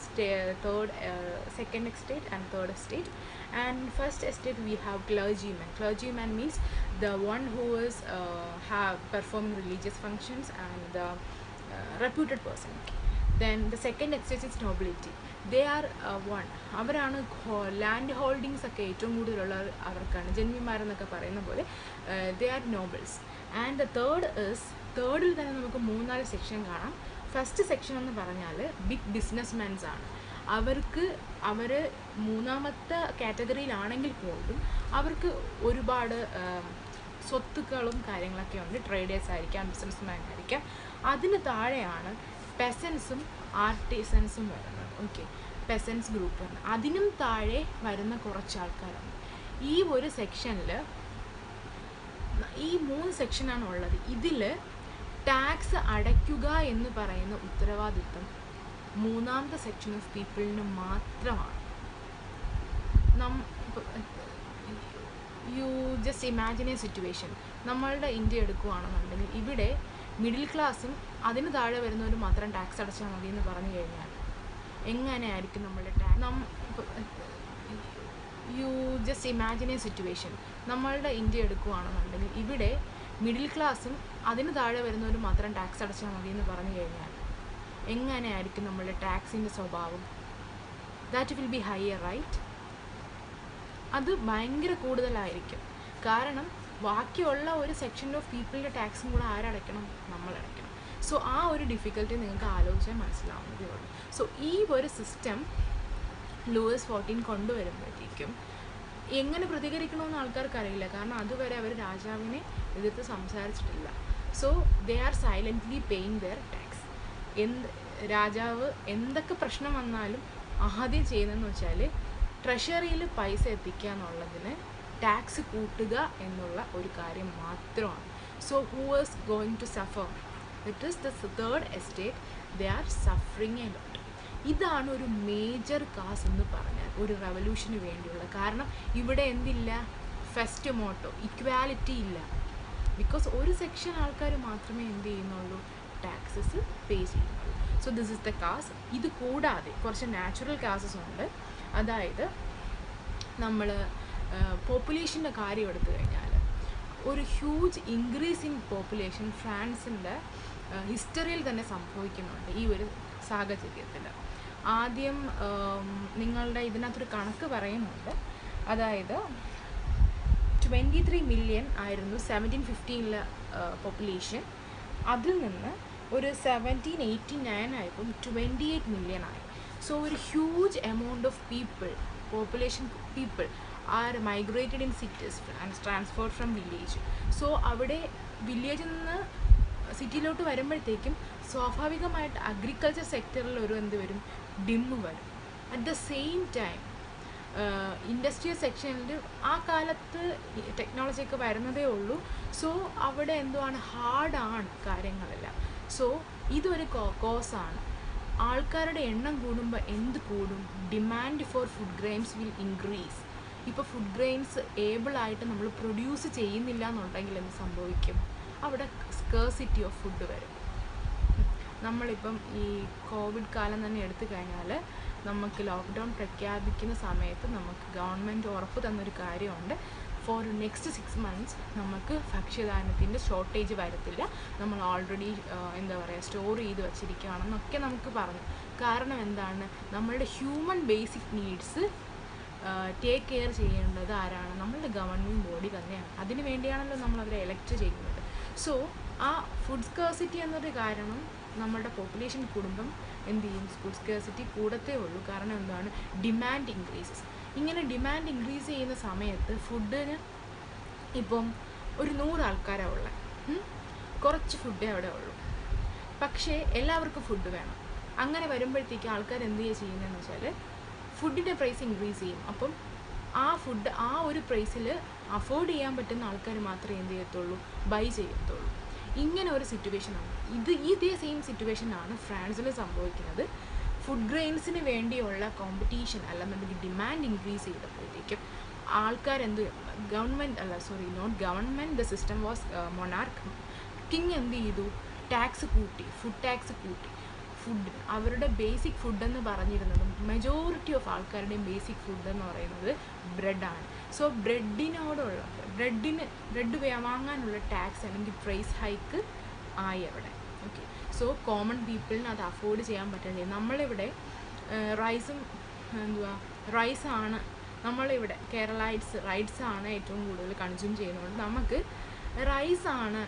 second estate and third estate. And first estate we have clergyman. Clergyman means the one who is have performing religious functions and the reputed person. Then the second estate is nobility. They are one. അവരാണ് land holdings ഒക്കെ ഏറ്റവും കൂടുതലുള്ള അവർക്കാണ്, ജന്മിമാരെന്നൊക്കെ പറയുന്ന പോലെ. They are nobles. And the തേർഡിൽ തന്നെ നമുക്ക് 3-4 സെക്ഷൻ കാണാം. ഫസ്റ്റ് സെക്ഷൻ എന്ന് പറഞ്ഞാൽ ബിഗ് ബിസിനസ്മാൻസ് ആണ്. അവർ 3ാമത്തെ കാറ്റഗറിയിലാണെങ്കിൽ പോലും അവർക്ക് ഒരുപാട് സ്വത്തുക്കളും കാര്യങ്ങളൊക്കെ ഉണ്ട്. ട്രേഡേഴ്സ് ആയിരിക്കാം, ബിസിനസ്മാൻ ആയിരിക്കാം. അതിന് താഴെയാണ് പെസൻസും ആർട്ടിസൻസും വരുന്നത്. ഓക്കെ, പെസൻസ് ഗ്രൂപ്പ് ആണ്. അതിനും താഴെ വരുന്ന കുറച്ച് ആൾക്കാരുണ്ട്. ഈ ഒരു സെക്ഷനിൽ ഈ 3 സെക്ഷനാണ് ഉള്ളത്. ഇതിൽ ടാക്സ് അടയ്ക്കുക എന്ന് പറയുന്ന ഉത്തരവാദിത്വം 3ാമത്തെ സെക്ഷൻ ഓഫ് പീപ്പിളിന് മാത്രമാണ്. You just imagine A situation. നമ്മളുടെ ഇന്ത്യ എടുക്കുകയാണെന്നുണ്ടെങ്കിൽ ഇവിടെ മിഡിൽ ക്ലാസ്സും അതിന് താഴെ വരുന്നവരും മാത്രം ടാക്സ് അടച്ചാൽ മതി എന്ന് പറഞ്ഞു കഴിഞ്ഞാൽ എങ്ങനെയായിരിക്കും നമ്മളുടെ you just imagine A situation. നമ്മളുടെ ഇന്ത്യ എടുക്കുകയാണെന്നുണ്ടെങ്കിൽ ഇവിടെ മിഡിൽ ക്ലാസ്സും അതിന് താഴെ വരുന്നവരും മാത്രം ടാക്സ് അടച്ചാൽ മതി എന്ന് പറഞ്ഞു കഴിഞ്ഞാൽ എങ്ങനെയായിരിക്കും നമ്മളുടെ ടാക്സിൻ്റെ സ്വഭാവം? That will be higher, right? അത് ഭയങ്കര കൂടുതലായിരിക്കും. കാരണം ബാക്കിയുള്ള ഒരു സെക്ഷൻ ഓഫ് പീപ്പിളിൻ്റെ ടാക്സും കൂടെ ആരടയ്ക്കണം? നമ്മളടയ്ക്കണം. സോ ആ ഒരു ഡിഫിക്കൽട്ടി നിങ്ങൾക്ക് ആലോചിച്ചാൽ മനസ്സിലാവുന്നതേ ഉള്ളൂ. സോ ഈ ഒരു സിസ്റ്റം ലൂയിസ് 14 കൊണ്ടുവരുമ്പോഴത്തേക്കും എങ്ങനെ പ്രതികരിക്കണമെന്ന് ആൾക്കാർക്ക് അറിയില്ല. കാരണം അതുവരെ അവർ രാജാവിനെ എതിർത്ത് സംസാരിച്ചിട്ടില്ല. So they are silently paying their tax. രാജാവ് എന്തൊക്കെ പ്രശ്നം വന്നാലും ആദ്യം ചെയ്യുന്നതെന്ന് വെച്ചാൽ ട്രഷറിയിൽ പൈസ എത്തിക്കുക എന്നുള്ളതിന് ടാക്സ് കൂട്ടുക എന്നുള്ള ഒരു കാര്യം മാത്രമാണ്. So who is going to suffer? It is the third estate. They are suffering a lot. ഇതാണ് ഒരു മേജർ കാസ് എന്ന് പറഞ്ഞാൽ ഒരു റവല്യൂഷന് വേണ്ടിയുള്ള. കാരണം ഇവിടെ എന്തില്ല? ഫസ്റ്റ് മോട്ടോ ഇക്വാലിറ്റി ഇല്ല. ബിക്കോസ് ഒരു സെക്ഷൻ ആൾക്കാർ മാത്രമേ എന്ത് ചെയ്യുന്നുള്ളൂ? ടാക്സസ് പേ ചെയ്യുന്നുള്ളൂ. സോ ദിസ് ഇസ് ദ കാസ്. ഇത് കൂടാതെ കുറച്ച് നാച്ചുറൽ കാസസ് ഉണ്ട്. അതായത് നമ്മൾ പോപ്പുലേഷൻ്റെ കാര്യം എടുത്തു കഴിഞ്ഞാൽ ഒരു ഹ്യൂജ് ഇൻക്രീസ് ഇൻ പോപ്പുലേഷൻ ഫ്രാൻസിൻ്റെ ഹിസ്റ്ററിയിൽ തന്നെ സംഭവിക്കുന്നുണ്ട് ഈ ഒരു സാഹചര്യത്തിൽ. ആദ്യം നിങ്ങളുടെ ഇതിനകത്തൊരു കണക്ക് പറയുന്നുണ്ട്. അതായത് 23 മില്യൺ ആയിരുന്നു 1715 പോപ്പുലേഷൻ. അതിൽ നിന്ന് ഒരു 1789 ആയപ്പം 28 മില്യൺ ആയി. സോ ഒരു huge amount of population people are migrated in cities and transferred from village. So അവിടെ വില്ലേജിൽ നിന്ന് സിറ്റിയിലോട്ട് വരുമ്പോഴത്തേക്കും സ്വാഭാവികമായിട്ട് അഗ്രികൾച്ചർ സെക്ടറിൽ ഒരു എന്ത് വരും, ഡിമ്മ് വരും. At the same time industrial സെക്ഷനിൽ ആ കാലത്ത് ടെക്നോളജിയൊക്കെ വരുന്നതേ ഉള്ളൂ. സോ അവിടെ എന്തുവാണ്, ഹാർഡാണ് കാര്യങ്ങളെല്ലാം. സോ ഇതൊരു കോസാണ്. ആൾക്കാരുടെ എണ്ണം കൂടുമ്പോൾ എന്ത് കൂടും, demand for food grains will increase. ഇപ്പോൾ ഫുഡ് ഗ്രെയിൻസ് ഏബിളായിട്ട് നമ്മൾ പ്രൊഡ്യൂസ് ചെയ്യുന്നില്ല എന്നുണ്ടെങ്കിൽ എന്ത് സംഭവിക്കും, അവിടെ സ്കേഴ്സിറ്റി ഓഫ് ഫുഡ് വരും. നമ്മളിപ്പം ഈ കോവിഡ് കാലം തന്നെ എടുത്തു കഴിഞ്ഞാൽ നമുക്ക് ലോക്ക്ഡൗൺ പ്രഖ്യാപിക്കുന്ന സമയത്ത് നമുക്ക് ഗവൺമെൻറ് ഉറപ്പ് തന്നൊരു കാര്യമുണ്ട്, ഫോർ നെക്സ്റ്റ് 6 months നമുക്ക് ഭക്ഷ്യധാന്യത്തിൻ്റെ ഷോർട്ടേജ് വരത്തില്ല, നമ്മൾ ഓൾറെഡി സ്റ്റോർ ചെയ്ത് വച്ചിരിക്കുകയാണെന്നൊക്കെ നമുക്ക് പറഞ്ഞു. കാരണം എന്താണ്, നമ്മളുടെ human basic needs take care ചെയ്യേണ്ടത് ആരാണ്, നമ്മളുടെ ഗവൺമെൻറ് ബോഡി തന്നെയാണ്. അതിന് വേണ്ടിയാണല്ലോ നമ്മൾ അവരെ എലക്ട് ചെയ്യുന്നത്. സോ ആ ഫുഡ് സ്കേഴ്സിറ്റി എന്നൊരു കാരണം നമ്മുടെ പോപ്പുലേഷൻ കൂടുമ്പം എന്ത് ചെയ്യും, ഫുഡ് സ്കേഴ്സിറ്റി കൂടത്തേ ഉള്ളൂ. കാരണം എന്താണ്, ഡിമാൻഡ് ഇൻക്രീസസ്. ഇങ്ങനെ ഡിമാൻഡ് ഇൻക്രീസ് ചെയ്യുന്ന സമയത്ത് ഫുഡിന് ഇപ്പം ഒരു 100 ആൾക്കാരാണ് ഉള്ളത്, കുറച്ച് ഫുഡേ അവിടെ ഉള്ളൂ. പക്ഷേ എല്ലാവർക്കും ഫുഡ് വേണം. അങ്ങനെ വരുമ്പോഴത്തേക്ക് ആൾക്കാർ എന്ത് ചെയ്യുന്നതെന്ന് വെച്ചാൽ ഫുഡിൻ്റെ പ്രൈസ് ഇൻക്രീസ് ചെയ്യും. അപ്പം ആ ഫുഡ് ആ ഒരു പ്രൈസിൽ അഫോർഡ് ചെയ്യാൻ പറ്റുന്ന ആൾക്കാർ മാത്രമേ എന്ത് ചെയ്യത്തുള്ളൂ, ബൈ ചെയ്യത്തുള്ളൂ. ഇങ്ങനെ ഒരു സിറ്റുവേഷനാണ് ഇതേ സെയിം സിറ്റുവേഷനാണ് ഫ്രാൻസിൽ സംഭവിക്കുന്നത്. ഫുഡ് ഗ്രെയിൻസിന് വേണ്ടിയുള്ള കോമ്പറ്റീഷൻ അല്ലെന്നുണ്ടെങ്കിൽ ഡിമാൻഡ് ഇൻക്രീസ് ചെയ്തപ്പോഴത്തേക്കും ആൾക്കാർ the system was monarch. King എന്ത് ചെയ്തു, ടാക്സ് കൂട്ടി, ഫുഡ് ടാക്സ് കൂട്ടി. ഫുഡിന് അവരുടെ ബേസിക് ഫുഡെന്ന് പറഞ്ഞിരുന്നതും മെജോറിറ്റി ഓഫ് ആൾക്കാരുടെയും ബേസിക് ഫുഡ് എന്ന് പറയുന്നത് ബ്രെഡാണ്. സോ ബ്രെഡ് വാങ്ങാനുള്ള ടാക്സ് അല്ലെങ്കിൽ പ്രൈസ് ഹൈക്ക് ആയി അവിടെ. ഓക്കെ, സോ കോമൺ പീപ്പിളിന് അത് അഫോർഡ് ചെയ്യാൻ പറ്റില്ല. നമ്മളിവിടെ റൈസാണ് നമ്മളിവിടെ റൈസാണ് ഏറ്റവും കൂടുതൽ കൺസ്യൂം ചെയ്യുന്നത്. നമുക്ക് റൈസാണ്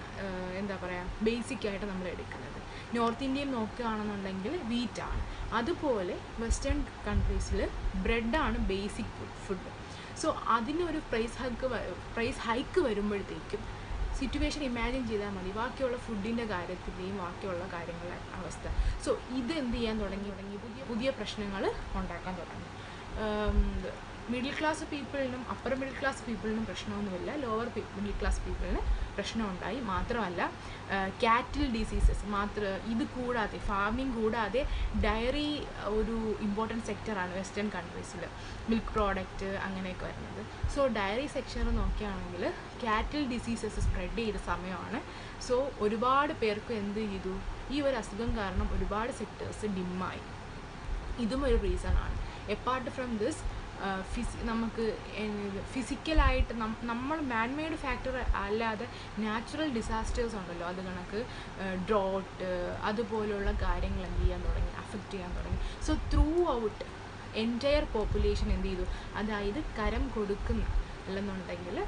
ബേസിക്കായിട്ട് നമ്മൾ എടുക്കുന്നത്. നോർത്ത് ഇന്ത്യയിൽ നോക്കുകയാണെന്നുണ്ടെങ്കിൽ വീറ്റാണ്. അതുപോലെ വെസ്റ്റേൺ കൺട്രീസിൽ ബ്രെഡാണ് ബേസിക് ഫുഡ്. സോ അതിനൊരു പ്രൈസ് ഹൈക്ക് വരുമ്പോഴത്തേക്കും സിറ്റുവേഷൻ ഇമാജിൻ ചെയ്താൽ മതി, ബാക്കിയുള്ള ഫുഡിൻ്റെ കാര്യത്തിൻ്റെയും ബാക്കിയുള്ള കാര്യങ്ങളുടെ അവസ്ഥ. സോ ഇത് എന്ത് ചെയ്യാൻ തുടങ്ങി പുതിയ പ്രശ്നങ്ങൾ ഉണ്ടാക്കാൻ തുടങ്ങി. മിഡിൽ ക്ലാസ് പീപ്പിളിനും അപ്പർ മിഡിൽ ക്ലാസ് പീപ്പിളിനും പ്രശ്നമൊന്നുമില്ല, ലോവർ മിഡിൽ ക്ലാസ് പീപ്പിളിന് പ്രശ്നമുണ്ടായി. മാത്രമല്ല കാറ്റിൽ ഡിസീസസ് ഇത് കൂടാതെ, ഫാമിംഗ് കൂടാതെ ഡയറി ഒരു ഇമ്പോർട്ടൻറ്റ് സെക്ടറാണ് വെസ്റ്റേൺ കൺട്രീസിൽ, മിൽക്ക് പ്രോഡക്റ്റ് അങ്ങനെയൊക്കെ വരുന്നത്. സോ ഡയറി സെക്ഷൻ നോക്കുകയാണെങ്കിൽ കാറ്റിൽ ഡിസീസസ് സ്പ്രെഡ് ചെയ്ത സമയമാണ്. സോ ഒരുപാട് പേർക്ക് എന്ത് ചെയ്തു, ഈ ഒരു അസുഖം കാരണം ഒരുപാട് സെക്ടേഴ്സ് ഡിമ്മായി. ഇതും ഒരു റീസണാണ്. എപ്പാർട്ട് ഫ്രം ദിസ് നമുക്ക് ഫിസിക്കലായിട്ട് നമ്മൾ മാൻമെയ്ഡ് ഫാക്ടർ അല്ലാതെ നാച്ചുറൽ ഡിസാസ്റ്റേഴ്സ് ഉണ്ടല്ലോ, അത് കണക്ക് ഡ്രോട്ട് അതുപോലുള്ള കാര്യങ്ങൾ എന്ത് ചെയ്യാൻ തുടങ്ങി, അഫക്റ്റ് ചെയ്യാൻ തുടങ്ങി. So through out entire population എന്ത് ചെയ്തു, അതായത് കരം കൊടുക്കുന്ന അല്ലെന്നുണ്ടെങ്കിൽ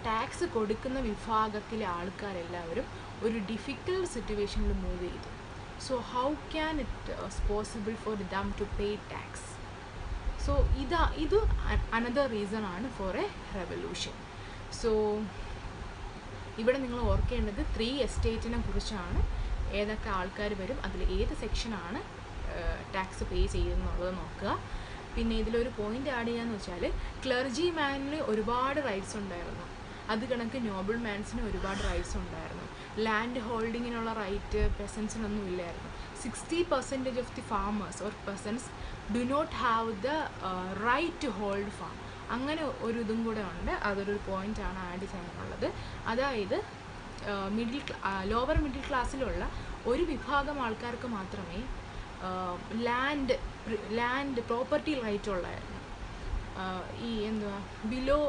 ടാക്സ് കൊടുക്കുന്ന വിഭാഗത്തിലെ ആൾക്കാരെല്ലാവരും ഒരു ഡിഫിക്കൽട്ട് സിറ്റുവേഷനിൽ മൂവ് ചെയ്തു. So how can it possible for them to pay tax? So ഇത് അനദർ റീസൺ ആണ് ഫോർ എ റെവല്യൂഷൻ. സോ ഇവിടെ നിങ്ങൾ ഓർക്കേണ്ടത് 3 എസ്റ്റേറ്റിനെ കുറിച്ചാണ്. ഏതൊക്കെ ആൾക്കാർ വരും, അതിൽ ഏത് സെക്ഷനാണ് ടാക്സ് പേ ചെയ്യുന്നുള്ളത് നോക്കുക. പിന്നെ ഇതിലൊരു പോയിൻ്റ് ആഡ് ചെയ്യാന്ന് വെച്ചാൽ ക്ലർജി മാനിന് ഒരുപാട് റൈറ്റ്സ് ഉണ്ടായിരുന്നു, അത് കണക്ക് നോബിൾ മാൻസിന് ഒരുപാട് റൈറ്റ്സ് ഉണ്ടായിരുന്നു. ലാൻഡ് ഹോൾഡിങ്ങിനുള്ള റൈറ്റ് പെസൻസിനൊന്നും ഇല്ലായിരുന്നു. 60% of the farmers or peasants do not have the right to hold farm. അങ്ങനെ ഒരു ഇതും കൂടെ ഉണ്ട്, അതൊരു പോയിൻ്റാണ് ആഡ് ചെയ്യാനുള്ളത്. അതായത് ലോവർ മിഡിൽ ക്ലാസ്സിലുള്ള ഒരു വിഭാഗം ആൾക്കാർക്ക് മാത്രമേ ലാൻഡ് പ്രോപ്പർട്ടി റൈറ്റ് ഉള്ളായിരുന്നു. ഈ ബിലോ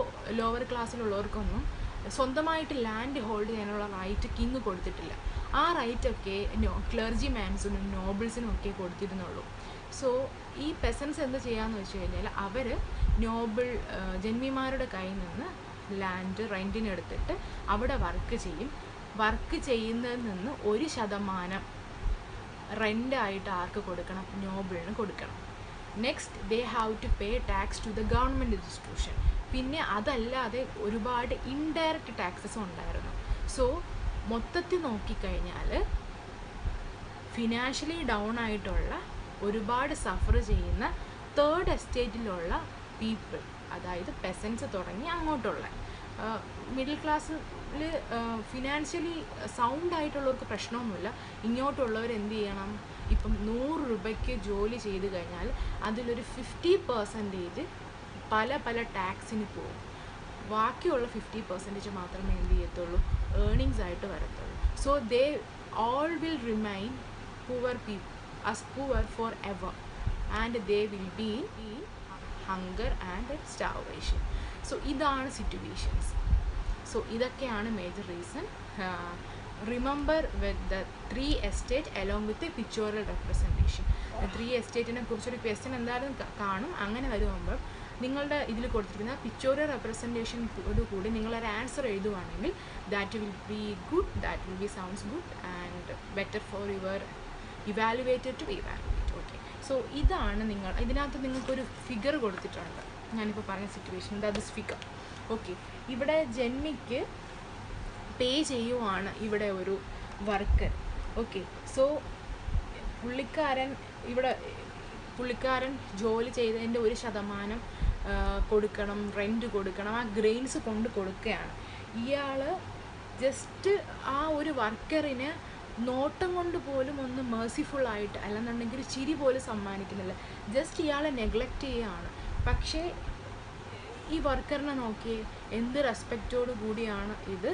ലോവർ ക്ലാസ്സിലുള്ളവർക്കൊന്നും സ്വന്തമായിട്ട് ലാൻഡ് ഹോൾഡ് ചെയ്യാനുള്ള റൈറ്റ് കിങ് കൊടുത്തിട്ടില്ല. ആ റൈറ്റൊക്കെ ക്ലർജി മാൻസിനും നോബിൾസിനും ഒക്കെ കൊടുത്തിരുന്നുള്ളൂ. സോ ഈ പെസൻസ് എന്ത് ചെയ്യാന്ന് വെച്ച് കഴിഞ്ഞാൽ അവർ നോബിൾ ജന്മിമാരുടെ കയ്യിൽ നിന്ന് ലാൻഡ് റെൻറ്റിനെടുത്തിട്ട് അവിടെ വർക്ക് ചെയ്യും. വർക്ക് ചെയ്യുന്നതിൽ നിന്ന് 1% റെൻ്റായിട്ട് ആർക്ക് കൊടുക്കണം? നോബിളിന് കൊടുക്കണം. Next they have to pay tax to the government institution. പിന്നെ അതല്ലാതെ ഒരുപാട് ഇൻഡയറക്റ്റ് ടാക്സസ് ഉണ്ടായിരുന്നു. സോ മൊത്തത്തിൽ നോക്കിക്കഴിഞ്ഞാൽ ഫിനാൻഷ്യലി ഡൗൺ ആയിട്ടുള്ള ഒരുപാട് സഫർ ചെയ്യുന്ന തേർഡ് എസ്റ്റേറ്റിലുള്ള പീപ്പിൾ, അതായത് പെസൻസ് തുടങ്ങി അങ്ങോട്ടുള്ള മിഡിൽ ക്ലാസ്സിൽ ഫിനാൻഷ്യലി സൗണ്ട് ആയിട്ടുള്ളവർക്ക് പ്രശ്നമൊന്നുമില്ല. ഇങ്ങോട്ടുള്ളവർ എന്ത് ചെയ്യണം? ഇപ്പം 100 രൂപയ്ക്ക് ജോലി ചെയ്ത് കഴിഞ്ഞാൽ അതിലൊരു 50% പല ടാക്സിന് പോകും. ബാക്കിയുള്ള 50% മാത്രമേ എന്ത് ചെയ്യത്തുള്ളൂ? ഏർണിങ്സ് ആയിട്ട് വരത്തുള്ളൂ. So they all will remain poor people as poor forever, and they will be in hunger and starvation. So ഇതാണ് situations. So ഇതൊക്കെയാണ് major reason. Remember with the 3 estate along with the pictorial representation. 3 estateനെ കുറിച്ചൊരു question എന്തായാലും കാണും. അങ്ങനെ വരുമ്പോൾ നിങ്ങളുടെ ഇതിൽ കൊടുത്തിരിക്കുന്ന പിക്ചോറിയൽ റെപ്രസെൻറ്റേഷനോട് കൂടി നിങ്ങളൊരു ആൻസർ എഴുതുവാണെങ്കിൽ that will be good, that will be sounds good and better for your evaluated to evaluate. Okay, so ഇതാണ് ഇതിനകത്ത് നിങ്ങൾക്കൊരു ഫിഗർ കൊടുത്തിട്ടുണ്ട്. ഞാനിപ്പോൾ പറഞ്ഞ situation that is figure. Okay, ഇവിടെ ജന്മിക്ക് പേ ചെയ്യുവാണ് ഇവിടെ ഒരു വർക്കർ. ഓക്കെ, സോ പുള്ളിക്കാരൻ ജോലി ചെയ്തതിൻ്റെ 1% കൊടുക്കണം, റെൻറ്റ് കൊടുക്കണം. ആ ഗ്രെയിൻസ് കൊണ്ട് കൊടുക്കുകയാണ്. ഇയാൾ ജസ്റ്റ് ആ ഒരു വർക്കറിന് നോട്ടം കൊണ്ട് പോലും ഒന്ന് മേഴ്സിഫുള്ളായിട്ട്, അല്ലെന്നുണ്ടെങ്കിൽ ചിരി പോലും സമ്മാനിക്കുന്നില്ല. ജസ്റ്റ് ഇയാളെ നെഗ്ലക്റ്റ് ചെയ്യുകയാണ്. പക്ഷേ ഈ വർക്കറിനെ നോക്കിയേ എന്ത് റെസ്പെക്റ്റോട് കൂടിയാണ് ഇത്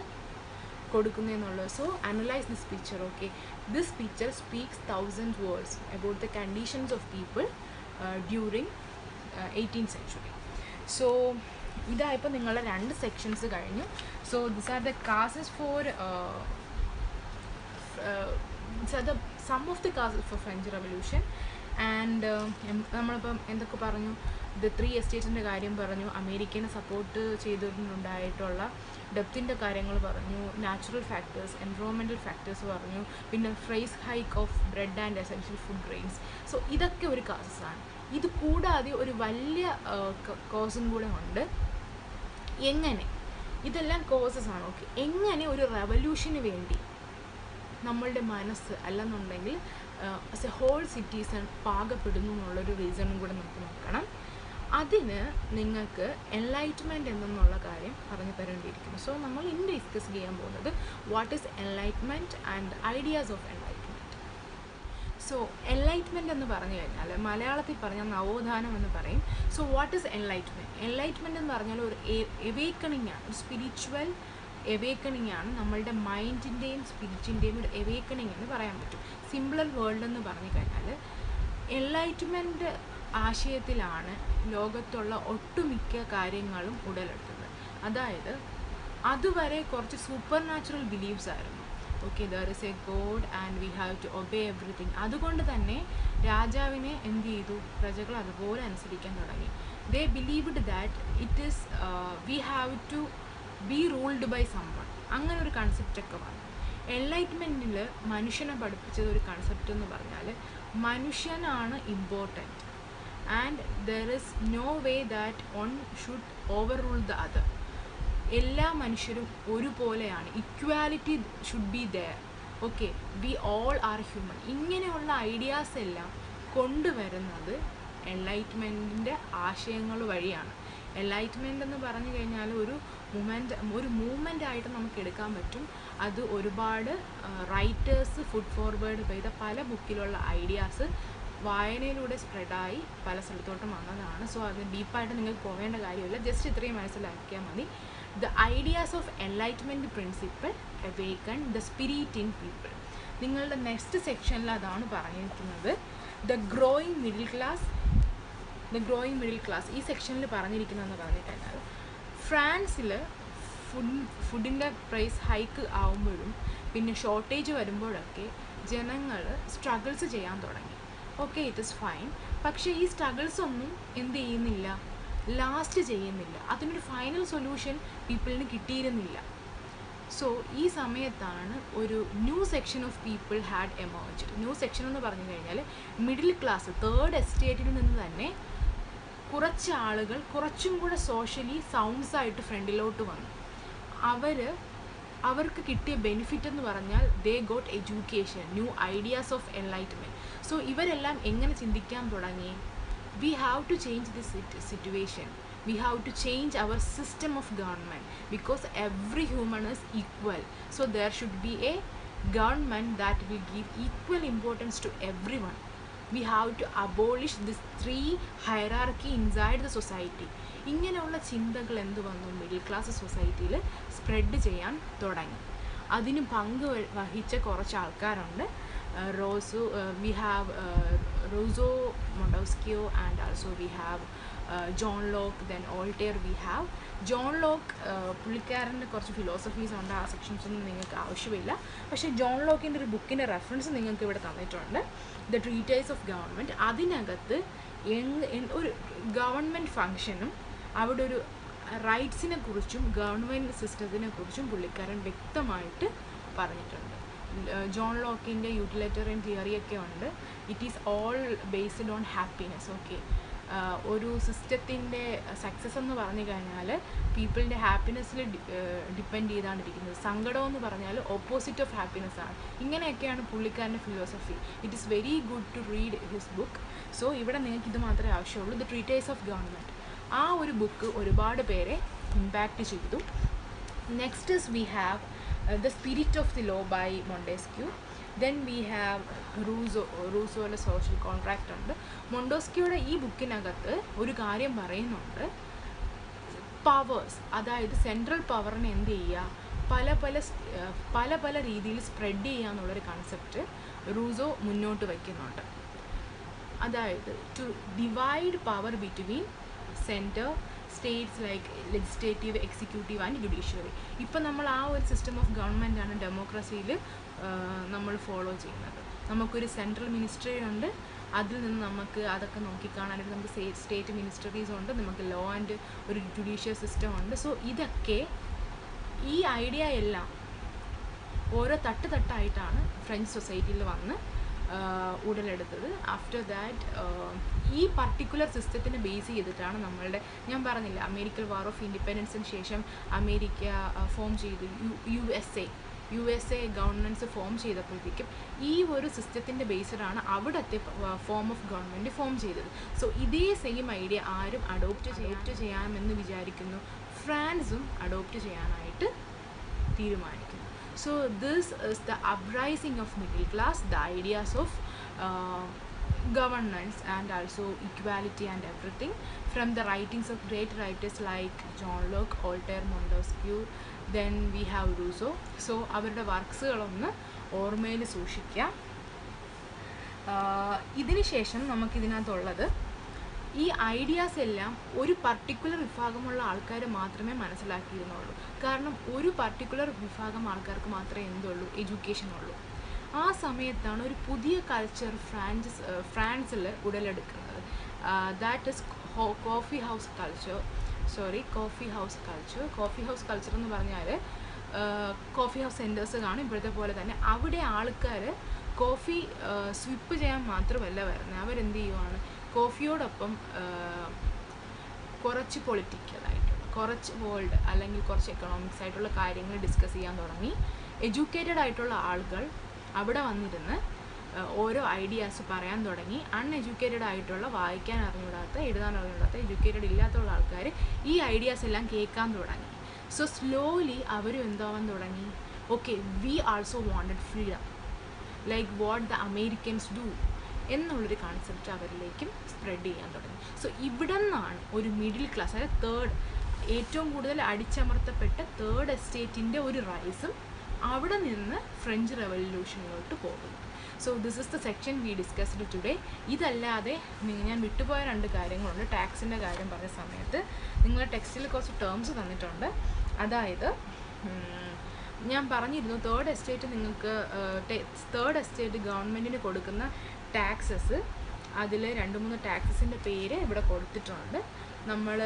കൊടുക്കുന്നതെന്നുള്ളത്. So analyse this picture. Okay, this picture speaks 1000 words about the conditions of people during 18th century. So ഇതായപ്പോൾ നിങ്ങളുടെ 2 സെക്ഷൻസ് കഴിഞ്ഞു. So this are the causes for some of the causes for French revolution. And നമ്മളിപ്പം എന്തൊക്കെ പറഞ്ഞു? The 3 എസ്റ്റേറ്റിൻ്റെ കാര്യം പറഞ്ഞു, അമേരിക്കനെ support ചെയ്തിട്ടുണ്ടായിട്ടുള്ള ഡെപ്തിൻ്റെ കാര്യങ്ങൾ പറഞ്ഞു, നാച്ചുറൽ ഫാക്ടേഴ്സ്, എൻവറോൺമെൻറ്റൽ ഫാക്ടേഴ്സ് പറഞ്ഞു, പിന്നെ price hike of bread and essential food grains. So ഇതൊക്കെ ഒരു കാസസാണ്. ഇത് കൂടാതെ ഒരു വലിയ കോസും കൂടെ ഉണ്ട്. എങ്ങനെ ഇതെല്ലാം കോസസ് ആണ്. ഓക്കെ, എങ്ങനെ ഒരു റെവല്യൂഷന് വേണ്ടി നമ്മളുടെ മനസ്സ് അല്ലെന്നുണ്ടെങ്കിൽ ആസ് എ ഹോൾ സിറ്റീസൺ പാകപ്പെടുന്നു എന്നുള്ളൊരു റീസണും കൂടെ നമുക്ക് നോക്കണം. അതിന് നിങ്ങൾക്ക് എൻലൈറ്റ്മെൻറ്റ് എന്നുള്ള കാര്യം പറഞ്ഞു തരേണ്ടിയിരിക്കുന്നു. സോ നമ്മൾ ഇന്ന് ഡിസ്കസ് ചെയ്യാൻ പോകുന്നത് what is enlightenment and ideas of enlightenment. So enlightenment എന്ന് പറഞ്ഞു കഴിഞ്ഞാൽ മലയാളത്തിൽ പറഞ്ഞാൽ നവോത്ഥാനം എന്ന് പറയും. So what is enlightenment? Enlightenment എന്ന് പറഞ്ഞാൽ ഒരു എവേക്കണിങ് ആണ്, ഒരു സ്പിരിച്വൽ എവേക്കണിങ് ആണ്. നമ്മളുടെ മൈൻഡിൻ്റെയും സ്പിരിറ്റിൻ്റെയും ഒരു എവേക്കണിങ് എന്ന് പറയാൻ പറ്റും. സിംപിളർ വേൾഡ് എന്ന് പറഞ്ഞു കഴിഞ്ഞാൽ എൻലൈറ്റ്മെൻറ്റ് ആശയത്തിലാണ് ലോകത്തുള്ള ഒട്ടുമിക്ക കാര്യങ്ങളും ഉടലെടുത്തത്. അതായത് അതുവരെ കുറച്ച് സൂപ്പർ നാച്ചുറൽ ബിലീവ്സ് ആയിരുന്നു. Okay, there is a god and we have to obey everything. അതുകൊണ്ട് തന്നെ രാജാവിനെ എന്ത് ചെയ്തു? പ്രജകൾ അതുപോലെ അനുസരിക്കാൻ തുടങ്ങി. They believed that it is we have to be ruled by someone. അങ്ങനെ ഒരു കൺസെപ്റ്റൊക്കെ വന്നു. എൻലൈറ്റ്മെൻറ്റിൽ മനുഷ്യനെ പഠിപ്പിച്ചത് ഒരു കൺസെപ്റ്റ് എന്ന് പറഞ്ഞാൽ മനുഷ്യനാണ് important and there is no way that one should over rule the other. എല്ലാ മനുഷ്യരും ഒരുപോലെയാണ്, equality should be there. Okay, we all are human. ഇങ്ങനെയുള്ള ഐഡിയാസ് എല്ലാം കൊണ്ടുവരുന്നത് എൻലൈറ്റ്മെൻറ്റിൻ്റെ ആശയങ്ങൾ വഴിയാണ്. എൻലൈറ്റ്മെൻറ്റ് എന്ന് പറഞ്ഞു കഴിഞ്ഞാൽ ഒരു മൂവ്മെൻ്റ് ആയിട്ട് നമുക്ക് എടുക്കാൻ പറ്റും. അത് ഒരുപാട് റൈറ്റേഴ്സ് ഫുഡ് ഫോർവേഡ് ചെയ്ത പല ബുക്കിലുള്ള ഐഡിയാസ് വായനയിലൂടെ സ്പ്രെഡായി പല സ്ഥലത്തോട്ടും വന്നതാണ്. സോ അത് ഡീപ്പായിട്ട് നിങ്ങൾക്ക് പോവേണ്ട കാര്യമില്ല, ജസ്റ്റ് ഇത്രയും മനസ്സിലാക്കിയാൽ മതി. The ideas of enlightenment principle awaken the spirit in people. നിങ്ങളുടെ നെക്സ്റ്റ് സെക്ഷനിൽ അതാണ് പറഞ്ഞിരിക്കുന്നത്. ദ ഗ്രോയിങ് മിഡിൽ ക്ലാസ് ഈ സെക്ഷനിൽ പറഞ്ഞിരിക്കുന്നതെന്ന് പറഞ്ഞു കഴിഞ്ഞാൽ ഫുഡിൻ്റെ പ്രൈസ് ഹൈക്ക് ആവുമ്പോഴും പിന്നെ ഷോർട്ടേജ് വരുമ്പോഴൊക്കെ ജനങ്ങൾ സ്ട്രഗിൾസ് ചെയ്യാൻ തുടങ്ങി. Okay, it is fine. പക്ഷേ ഈ സ്ട്രഗിൾസ് ഒന്നും എന്ത് ചെയ്യുന്നില്ല, ലാസ്റ്റ് ചെയ്യുന്നില്ല. അതിനൊരു ഫൈനൽ സൊല്യൂഷൻ പീപ്പിളിന് കിട്ടിയിരുന്നില്ല. സോ ഈ സമയത്താണ് ഒരു new section of people had emerged. New section എന്ന് പറഞ്ഞു കഴിഞ്ഞാൽ മിഡിൽ ക്ലാസ്, തേർഡ് എസ്റ്റേറ്റിൽ നിന്ന് തന്നെ കുറച്ച് ആളുകൾ കുറച്ചും കൂടെ സോഷ്യലി സൗണ്ട്സ് ആയിട്ട് ഫ്രണ്ടിലോട്ട് വന്നു. അവർക്ക് കിട്ടിയ ബെനിഫിറ്റ് എന്ന് പറഞ്ഞാൽ they got education, new ideas of enlightenment. So ഇവരെല്ലാം എങ്ങനെ ചിന്തിക്കാൻ തുടങ്ങി? We have to change this situation. We have to change our system of government because every human is equal. So there should be a government that will give equal importance to everyone. We have to abolish this three hierarchy inside the society. ഇങ്ങനെയുള്ള ചിന്തകൾ എന്ത് വന്നു? Middle class സൊസൈറ്റിയിൽ spread ചെയ്യാൻ തുടങ്ങി. അതിന് പങ്ക് വഹിച്ച കുറച്ച് ആൾക്കാരുണ്ട്. We have Rousseau, Montesquieu, and also we have John Locke, then Voltaire we have. John Locke, പുള്ളിക്കാരൻ്റെ കുറച്ച് ഫിലോസഫീസ് ഉണ്ട്, ആ സെക്ഷൻസൊന്നും നിങ്ങൾക്ക് ആവശ്യമില്ല. പക്ഷേ ജോൺ ലോക്കിൻ്റെ ഒരു ബുക്കിൻ്റെ റെഫറൻസ് നിങ്ങൾക്ക് ഇവിടെ തന്നിട്ടുണ്ട്, ദ ട്രീറ്റൈസ് ഓഫ് ഗവൺമെൻറ്. അതിനകത്ത് ഒരു ഗവൺമെൻറ് ഫങ്ഷനും അവിടെ ഒരു റൈറ്റ്സിനെ കുറിച്ചും ഗവൺമെൻറ് സിസ്റ്റത്തിനെ കുറിച്ചും പുള്ളിക്കാരൻ വ്യക്തമായിട്ട് പറഞ്ഞിട്ടുണ്ട്. ജോൺ ലോക്കിൻ്റെ യൂട്ടിലിറ്റേറിയൻ തിയറിയൊക്കെ ഉണ്ട്. It is all based on happiness. Okay, ഒരു സിസ്റ്റത്തിൻ്റെ സക്സസ് എന്ന് പറഞ്ഞു കഴിഞ്ഞാൽ പീപ്പിളിൻ്റെ ഹാപ്പിനെസ്സിൽ ഡിപ്പെൻഡ് ചെയ്താണ്ടിരിക്കുന്നത്. സങ്കടം എന്ന് പറഞ്ഞാൽ ഓപ്പോസിറ്റ് ഓഫ് ഹാപ്പിനെസ് ആണ്. ഇങ്ങനെയൊക്കെയാണ് പുള്ളിക്കാരൻ്റെ philosophy. It is very good to read his book. So ഇവിടെ നിങ്ങൾക്ക് ഇത് മാത്രമേ ആവശ്യമുള്ളൂ, ദ ട്രീറ്റൈസ് ഓഫ് ഗവൺമെൻറ്. ആ ഒരു ബുക്ക് ഒരുപാട് പേരെ ഇമ്പാക്റ്റ് ചെയ്തു. Next is we have The Spirit of the Law by Montesquieu. Then we have റൂസോയുടെ സോഷ്യൽ കോൺട്രാക്റ്റ് ഉണ്ട്. മൊണ്ടോസ്ക്യൂയുടെ ഈ ബുക്കിനകത്ത് ഒരു കാര്യം പറയുന്നുണ്ട്, പവേഴ്സ്, അതായത് സെൻട്രൽ പവറിനെ എന്ത് ചെയ്യുക, പല പല രീതിയിൽ സ്പ്രെഡ് ചെയ്യുക എന്നുള്ളൊരു കൺസെപ്റ്റ് റൂസോ മുന്നോട്ട് വയ്ക്കുന്നുണ്ട്. അതായത് to divide power between centre, states like legislative, executive and judiciary. ഇപ്പം നമ്മൾ ആ ഒരു സിസ്റ്റം ഓഫ് ഗവൺമെൻറ്റാണ് ഡെമോക്രസിയിൽ നമ്മൾ ഫോളോ ചെയ്യുന്നത്. നമുക്കൊരു സെൻട്രൽ മിനിസ്ട്രി ഉണ്ട്, അതിൽ നിന്ന് നമുക്ക് അതൊക്കെ നോക്കിക്കാണാനായിട്ട് നമുക്ക് സ്റ്റേറ്റ് മിനിസ്റ്ററീസ് ഉണ്ട്, നമുക്ക് ലോ ആൻഡ് ഒരു ജുഡീഷ്യൽ സിസ്റ്റം ഉണ്ട്. സോ ഇതൊക്കെ ഈ ഐഡിയ എല്ലാം ഓരോ തട്ടായിട്ടാണ് ഫ്രഞ്ച് സൊസൈറ്റിയിൽ വന്ന് ഉടലെടുത്തത്. ആഫ്റ്റർ ദാറ്റ് ഈ പർട്ടിക്കുലർ സിസ്റ്റത്തിനെ ബേസ് ചെയ്തിട്ടാണ് നമ്മളുടെ, ഞാൻ പറഞ്ഞില്ല, അമേരിക്കൻ വാർ ഓഫ് ഇൻഡിപെൻഡൻസിന് ശേഷം അമേരിക്ക ഫോം ചെയ്തു, U S A governments form ചെയ്തപ്പോഴത്തേക്കും ഈ ഒരു സിസ്റ്റത്തിൻ്റെ ബേസ്ഡാണ് അവിടുത്തെ ഫോം ഓഫ് ഗവൺമെൻറ് ഫോം ചെയ്തത്. സോ ഇതേ സെയിം ഐഡിയ ആരും അഡോപ്റ്റ് ചെയ്യാമെന്ന് വിചാരിക്കുന്നു. ഫ്രാൻസും അഡോപ്റ്റ് ചെയ്യാനായിട്ട് തീരുമാനിക്കുന്നു. So this is the uprising of middle class, the ideas of governance and also equality and everything from the writings of great writers like John Locke, Voltaire, Montesquieu, then we have Rousseau. So അവരുടെ വർക്ക്സുകളൊന്ന് ഓർമ്മയിൽ സൂക്ഷിക്കുക. ഇതിന് ശേഷം നമുക്കിതിനകത്തുള്ളത്, ഈ ideas എല്ലാം ഒരു particular വിഭാഗമുള്ള ആൾക്കാർ മാത്രമേ മനസ്സിലാക്കിയിരുന്നുള്ളൂ. കാരണം ഒരു പർട്ടിക്കുലർ വിഭാഗം ആൾക്കാർക്ക് മാത്രമേ എന്തുള്ളൂ, എഡ്യൂക്കേഷൻ ഉള്ളൂ. ആ സമയത്താണ് ഒരു പുതിയ കൾച്ചർ ഫ്രാൻസിൽ ഉടലെടുക്കുന്നത്. That is coffee house culture. Coffee house culture എന്ന് പറഞ്ഞാൽ കോഫി ഹൗസ് സെൻറ്റേഴ്സ് കാണും ഇപ്പോഴത്തെ പോലെ തന്നെ. അവിടെ ആൾക്കാർ കോഫി സ്വിപ്പ് ചെയ്യാൻ മാത്രമല്ല വരുന്നത്, അവരെന്ത് ചെയ്യുവാണ്, കോഫിയോടൊപ്പം കുറച്ച് പൊളിറ്റിക്കലായിട്ടുള്ള, കുറച്ച് വേൾഡ് അല്ലെങ്കിൽ കുറച്ച് എക്കണോമിക്സ് ആയിട്ടുള്ള കാര്യങ്ങൾ ഡിസ്കസ് ചെയ്യാൻ തുടങ്ങി. എഡ്യൂക്കേറ്റഡ് ആയിട്ടുള്ള ആളുകൾ അവിടെ വന്നിരുന്ന് ഓരോ ഐഡിയാസ് പറയാൻ തുടങ്ങി. അൺഎഡ്യൂക്കേറ്റഡ് ആയിട്ടുള്ള, വായിക്കാൻ അറിഞ്ഞുകൂടാത്ത, എഴുതാൻ അറിഞ്ഞുകൂടാത്ത, എഡ്യൂക്കേറ്റഡ് ഇല്ലാത്തുള്ള ആൾക്കാർ ഈ ഐഡിയാസ് എല്ലാം കേൾക്കാൻ തുടങ്ങി. സോ സ്ലോലി അവരും എന്താവാൻ തുടങ്ങി, okay, V also wanted freedom like what the Americans do എന്നുള്ളൊരു കൺസെപ്റ്റ് അവരിലേക്കും സ്പ്രെഡ് ചെയ്യാൻ തുടങ്ങി. സോ ഇവിടെ നിന്നാണ് ഒരു മിഡിൽ ക്ലാസ്, അതായത് തേർഡ്, ഏറ്റവും കൂടുതൽ അടിച്ചമർത്തപ്പെട്ട തേർഡ് എസ്റ്റേറ്റിൻ്റെ ഒരു റൈസും അവിടെ നിന്ന് ഫ്രഞ്ച് റെവല്യൂഷനിലോട്ട് പോകുന്നു. So this is the section we discussed today. ഇതല്ലാതെ ഞാൻ വിട്ടുപോയ 2 കാര്യങ്ങളുണ്ട്. ടാക്സിൻ്റെ കാര്യം പറഞ്ഞ സമയത്ത് നിങ്ങളുടെ ടെക്സ്റ്റിൽ കുറച്ച് ടേംസ് തന്നിട്ടുണ്ട്, അതായത് ഞാൻ പറഞ്ഞിരുന്നു തേർഡ് എസ്റ്റേറ്റ് നിങ്ങൾക്ക് തേർഡ് എസ്റ്റേറ്റ് ഗവൺമെൻറ്റിന് കൊടുക്കുന്ന ടാക്സസ്, അതിൽ 2-3 ടാക്സസിൻ്റെ പേര് ഇവിടെ കൊടുത്തിട്ടുണ്ട്. നമ്മൾ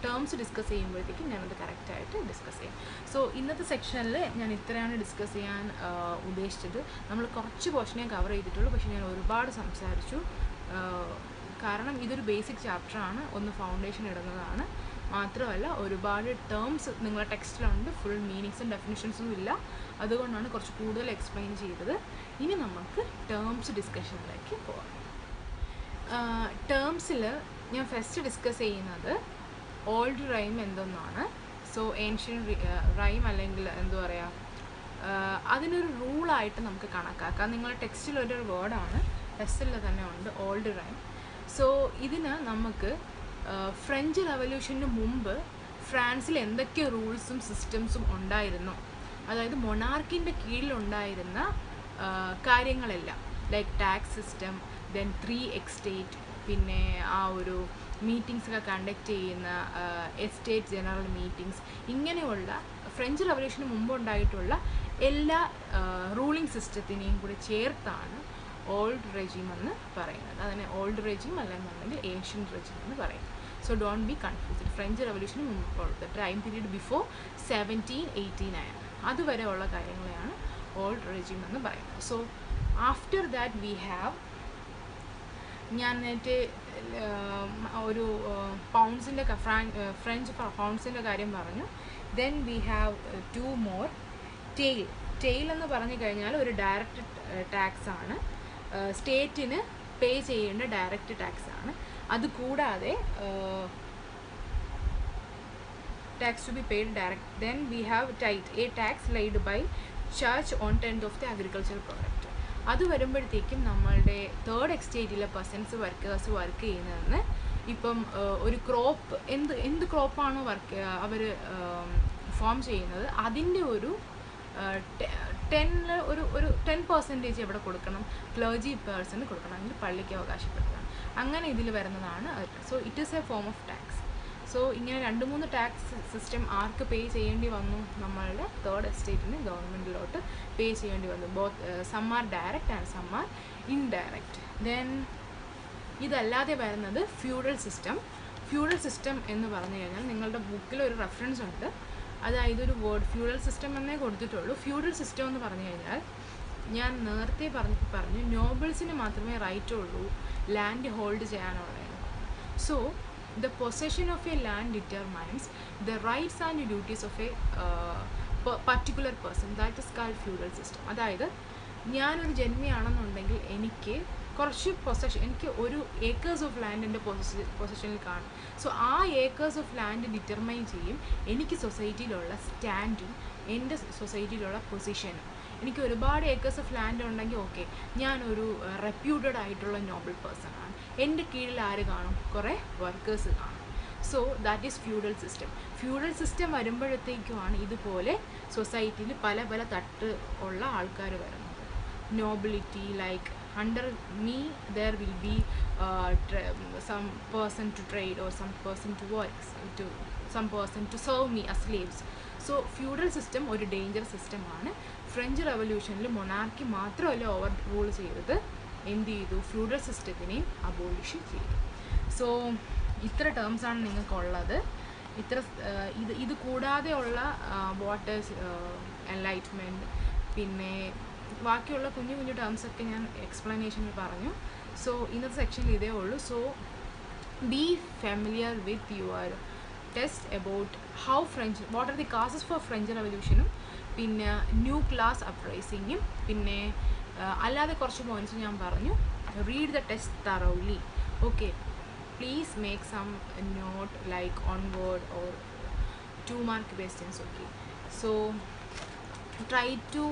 ടേംസ് ഡിസ്കസ് ചെയ്യുമ്പോഴത്തേക്കും ഞാനത് കറക്റ്റായിട്ട് ഡിസ്കസ് ചെയ്യാം. സോ ഇന്നത്തെ സെക്ഷനിൽ ഞാൻ ഇത്രയാണ് ഡിസ്കസ് ചെയ്യാൻ ഉദ്ദേശിച്ചത്. നമ്മൾ കുറച്ച് പോർഷനേ കവർ ചെയ്തിട്ടുള്ളൂ, പക്ഷേ ഞാൻ ഒരുപാട് സംസാരിച്ചു. കാരണം ഇതൊരു ബേസിക് ചാപ്റ്ററാണ്, ഒന്ന് ഫൗണ്ടേഷൻ ഇടുന്നതാണ്. മാത്രമല്ല ഒരുപാട് ടേംസ് നിങ്ങളുടെ ടെക്സ്റ്റിലുണ്ട്, ഫുൾ മീനിങ്സും ഡെഫിനിഷൻസും ഇല്ല. അതുകൊണ്ടാണ് കുറച്ച് കൂടുതൽ എക്സ്പ്ലെയിൻ ചെയ്തത്. ഇനി നമുക്ക് ടേംസ് ഡിസ്കഷനിലേക്ക് പോകാം. ടേംസിൽ ഞാൻ ഫസ്റ്റ് ഡിസ്കസ് ചെയ്യുന്നത് ഓൾഡ് റൈം എന്തെന്നാണ്. സോ ഏൻഷ്യൻ റൈം അല്ലെങ്കിൽ എന്താ പറയുക, അതിനൊരു റൂളായിട്ട് നമുക്ക് കണക്കാക്കാം. നിങ്ങളുടെ ടെക്സ്റ്റിലൊരു വേർഡാണ്, ടെക്സ്റ്റിൽ തന്നെ ഉണ്ട് ഓൾഡ് റൈം. സോ ഇതിന് നമുക്ക് ഫ്രഞ്ച് റവല്യൂഷന് മുമ്പ് ഫ്രാൻസിൽ എന്തൊക്കെ റൂൾസും സിസ്റ്റംസും ഉണ്ടായിരുന്നു, അതായത് മൊണാർക്കിൻ്റെ കീഴിലുണ്ടായിരുന്ന കാര്യങ്ങളെല്ലാം, like tax system, then 3 estate, പിന്നെ ആ ഒരു മീറ്റിങ്സൊക്കെ കണ്ടക്ട് ചെയ്യുന്ന എസ്റ്റേറ്റ് ജനറൽ മീറ്റിങ്സ്, ഇങ്ങനെയുള്ള ഫ്രഞ്ച് റവല്യൂഷന് മുമ്പ് ഉണ്ടായിട്ടുള്ള എല്ലാ റൂളിംഗ് സിസ്റ്റത്തിനെയും കൂടി ചേർത്താണ് ഓൾഡ് റെജിം എന്ന് പറയുന്നത്. അതിനെ ഓൾഡ് റെജിം അല്ലെന്നുണ്ടെങ്കിൽ ഏഷ്യൻ റെജിം എന്ന് പറയുന്നത്. So don't be confused. French റവല്യൂഷന് മുമ്പുള്ള ടൈം പീരീഡ് ബിഫോർ 1789 അതുവരെ ഉള്ള കാര്യങ്ങളെയാണ് ഓൾഡ് റെജിം എന്ന് പറയുന്നത്. So after that we have, ഞാൻ നേരത്തെ ഒരു പൗണ്ട്സിൻ്റെ ഫ്രഞ്ച് പൗണ്ട്സിൻ്റെ കാര്യം പറഞ്ഞു. Then we have 2 more. Taille എന്ന് പറഞ്ഞു കഴിഞ്ഞാൽ ഒരു ഡയറക്റ്റ് ടാക്സ് ആണ്, സ്റ്റേറ്റിന് പേ ചെയ്യേണ്ട ഡയറക്റ്റ് ടാക്സ് ആണ്. അതുകൂടാതെ tax to be paid direct. Then we have tithe, a tax laid by church on 10th of the agricultural product. അത് വരുമ്പോഴത്തേക്കും നമ്മളുടെ തേർഡ് എസ്റ്റേറ്റിലെ പേഴ്സൺസ് വർക്കേഴ്സ് വർക്ക് ചെയ്യുന്നതെന്ന് ഇപ്പം ഒരു ക്രോപ്പ് എന്ത് ക്രോപ്പാണോ അവർ ഫോം ചെയ്യുന്നത് അതിൻ്റെ ഒരു 10% എവിടെ കൊടുക്കണം, ക്ലർജി പേഴ്സണ് കൊടുക്കണം, അല്ലെങ്കിൽ പള്ളിക്ക് അവകാശപ്പെടുത്തണം. അങ്ങനെ ഇതിൽ വരുന്നതാണ്. So it is a form of tax. So ഇങ്ങനെ 2-3 ടാക്സ് സിസ്റ്റം ആർക്ക് പേ ചെയ്യേണ്ടി വന്നു, നമ്മളുടെ തേർഡ് എസ്റ്റേറ്റിന് ഗവൺമെൻറ്റിലോട്ട് പേ ചെയ്യേണ്ടി വന്നു. Some are direct and some are indirect. Then ഇതല്ലാതെ വരുന്നത് ഫ്യൂഡൽ സിസ്റ്റം. ഫ്യൂഡൽ സിസ്റ്റം എന്ന് പറഞ്ഞു കഴിഞ്ഞാൽ നിങ്ങളുടെ ബുക്കിൽ ഒരു റെഫറൻസ് ഉണ്ട്, അതായത് ഒരു വേർഡ് ഫ്യൂഡൽ സിസ്റ്റം എന്നേ കൊടുത്തിട്ടുള്ളൂ. ഫ്യൂഡൽ സിസ്റ്റം എന്ന് പറഞ്ഞു കഴിഞ്ഞാൽ ഞാൻ നേരത്തെ പറഞ്ഞു നോബിൾസിന് മാത്രമേ റൈറ്റ് ഉള്ളൂ ലാൻഡ് ഹോൾഡ് ചെയ്യാനുള്ളതെന്ന്. So the possession of a land determines the rights and duties of a particular person. That is called feudal system. അതായത് ഞാനൊരു ജന്മിയാണെന്നുണ്ടെങ്കിൽ എനിക്ക് കുറച്ച് എനിക്ക് ഒരു ഏക്കേഴ്സ് ഓഫ് ലാൻഡ് എൻ്റെ പൊസിഷനിൽ കാണും. സോ ആ ഏക്കേഴ്സ് ഓഫ് ലാൻഡ് ഡിറ്റർമൈൻ ചെയ്യും എനിക്ക് സൊസൈറ്റിയിലുള്ള സ്റ്റാൻഡും എൻ്റെ സൊസൈറ്റിയിലുള്ള പൊസിഷനും. എനിക്ക് ഒരുപാട് ഏക്കേഴ്സ് ഓഫ് ലാൻഡ് ഉണ്ടെങ്കിൽ ഓക്കെ, ഞാനൊരു റെപ്യൂട്ടഡ് ആയിട്ടുള്ള നോബിൾ പേഴ്സൺ ആണ്, എൻ്റെ കീഴിൽ ആര് കാണും, കുറേ വർക്കേഴ്സ് കാണും. So that is feudal system. Feudal system വരുമ്പോഴത്തേക്കുമാണ് ഇതുപോലെ സൊസൈറ്റിയിൽ പല പല തട്ട് ഉള്ള ആൾക്കാർ വരുന്നത്. Nobility, like under me there will be some person to trade or some person to work, to some person to serve me as slaves. So feudal system ഒരു ഡേഞ്ചർ സിസ്റ്റമാണ്. ഫ്രഞ്ച് റവല്യൂഷനിൽ മൊണാർക്കി മാത്രമല്ല ഓവർ റൂൾ ചെയ്തത്, എന്ത് ചെയ്തു, feudal സിസ്റ്റത്തിനെയും abolish ചെയ്തു. So ഇത്ര ടേംസാണ് നിങ്ങൾക്കുള്ളത്. ഇത് കൂടാതെയുള്ള വാട്ടേഴ്സ് എൻലൈറ്റ്മെൻറ്റ്, പിന്നെ ബാക്കിയുള്ള കുഞ്ഞു കുഞ്ഞു ടേംസൊക്കെ ഞാൻ എക്സ്പ്ലനേഷനിൽ പറഞ്ഞു. സോ ഇന്നത്തെ സെക്ഷനിൽ ഇതേ ഉള്ളൂ. So be familiar with your test about how French, what are the causes for French റവല്യൂഷനും, പിന്നെ ന്യൂ ക്ലാസ് അപ്രൈസിങ്ങും, പിന്നെ അല്ലാതെ കുറച്ച് പോയിൻറ്റ്സ് ഞാൻ പറഞ്ഞു. Read the test thoroughly. Okay, please make some note like one word or 2 mark questions. Okay, so try to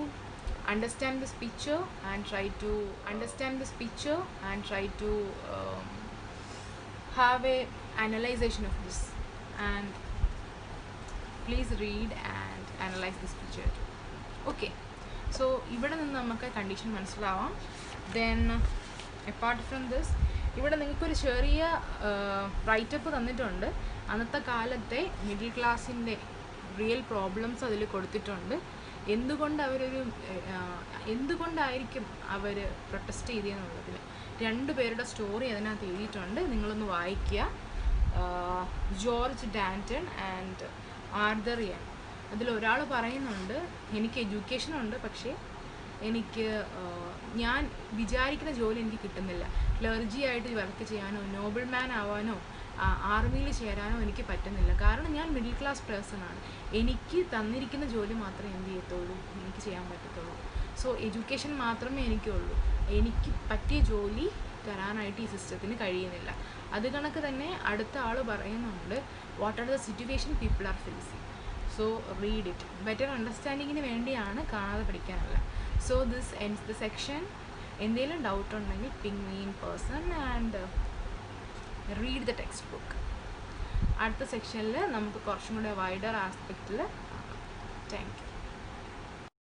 understand this picture and try to have a analyzation of this, and please read and analyze this picture. Okay, so ഇവിടെ നിന്ന് നമുക്ക് condition മനസ്സിലാവാം. Then apart from this, ഇവിടെ നിങ്ങൾക്കൊരു ചെറിയ writeup തന്നിട്ടുണ്ട്. അന്നത്തെ കാലത്തെ മിഡിൽ ക്ലാസ്സിൻ്റെ റിയൽ പ്രോബ്ലംസ് അതിൽ കൊടുത്തിട്ടുണ്ട്. എന്തുകൊണ്ടായിരിക്കും അവർ പ്രൊട്ടസ്റ്റ് ചെയ്തതെന്നുള്ളതിൽ 2 പേരുടെ സ്റ്റോറി അതിനകത്ത് എഴുതിയിട്ടുണ്ട്. നിങ്ങളൊന്ന് വായിക്കുക. George Danton and Arthur Young. അതിലൊരാൾ പറയുന്നുണ്ട്, എനിക്ക് എഡ്യൂക്കേഷനുണ്ട്, പക്ഷേ എനിക്ക് ഞാൻ വിചാരിക്കുന്ന ജോലി എനിക്ക് കിട്ടുന്നില്ല. ക്ലർജി ആയിട്ട് വർക്ക് ചെയ്യാനോ നോബിൾ മാൻ ആവാനോ ആർമിയിൽ ചേരാനോ എനിക്ക് പറ്റുന്നില്ല. കാരണം ഞാൻ മിഡിൽ ക്ലാസ് പേഴ്സണാണ്. എനിക്ക് തന്നിരിക്കുന്ന ജോലി മാത്രമേ എന്ത് ചെയ്യത്തുള്ളൂ, എനിക്ക് ചെയ്യാൻ പറ്റത്തുള്ളൂ. സോ എഡ്യൂക്കേഷൻ മാത്രമേ എനിക്കുള്ളൂ. എനിക്ക് പറ്റിയ ജോലി തരാനായിട്ട് ഈ സിസ്റ്റത്തിന് കഴിയുന്നില്ല. അത് കണക്ക് തന്നെ അടുത്ത ആൾ പറയുന്നുണ്ട്, what are the situation people are facing. So read it. Better അണ്ടർസ്റ്റാൻഡിങ്ങിന് വേണ്ടിയാണ്, കാണാതെ പഠിക്കാനല്ല. So this ends the section. എന്തെങ്കിലും ഡൗട്ട് ഉണ്ടെങ്കിൽ ping me in person and read the textbook. അടുത്ത സെക്ഷനിൽ നമുക്ക് കുറച്ചും കൂടെ വൈഡർ ആസ്പെക്റ്റിൽ. Thank you.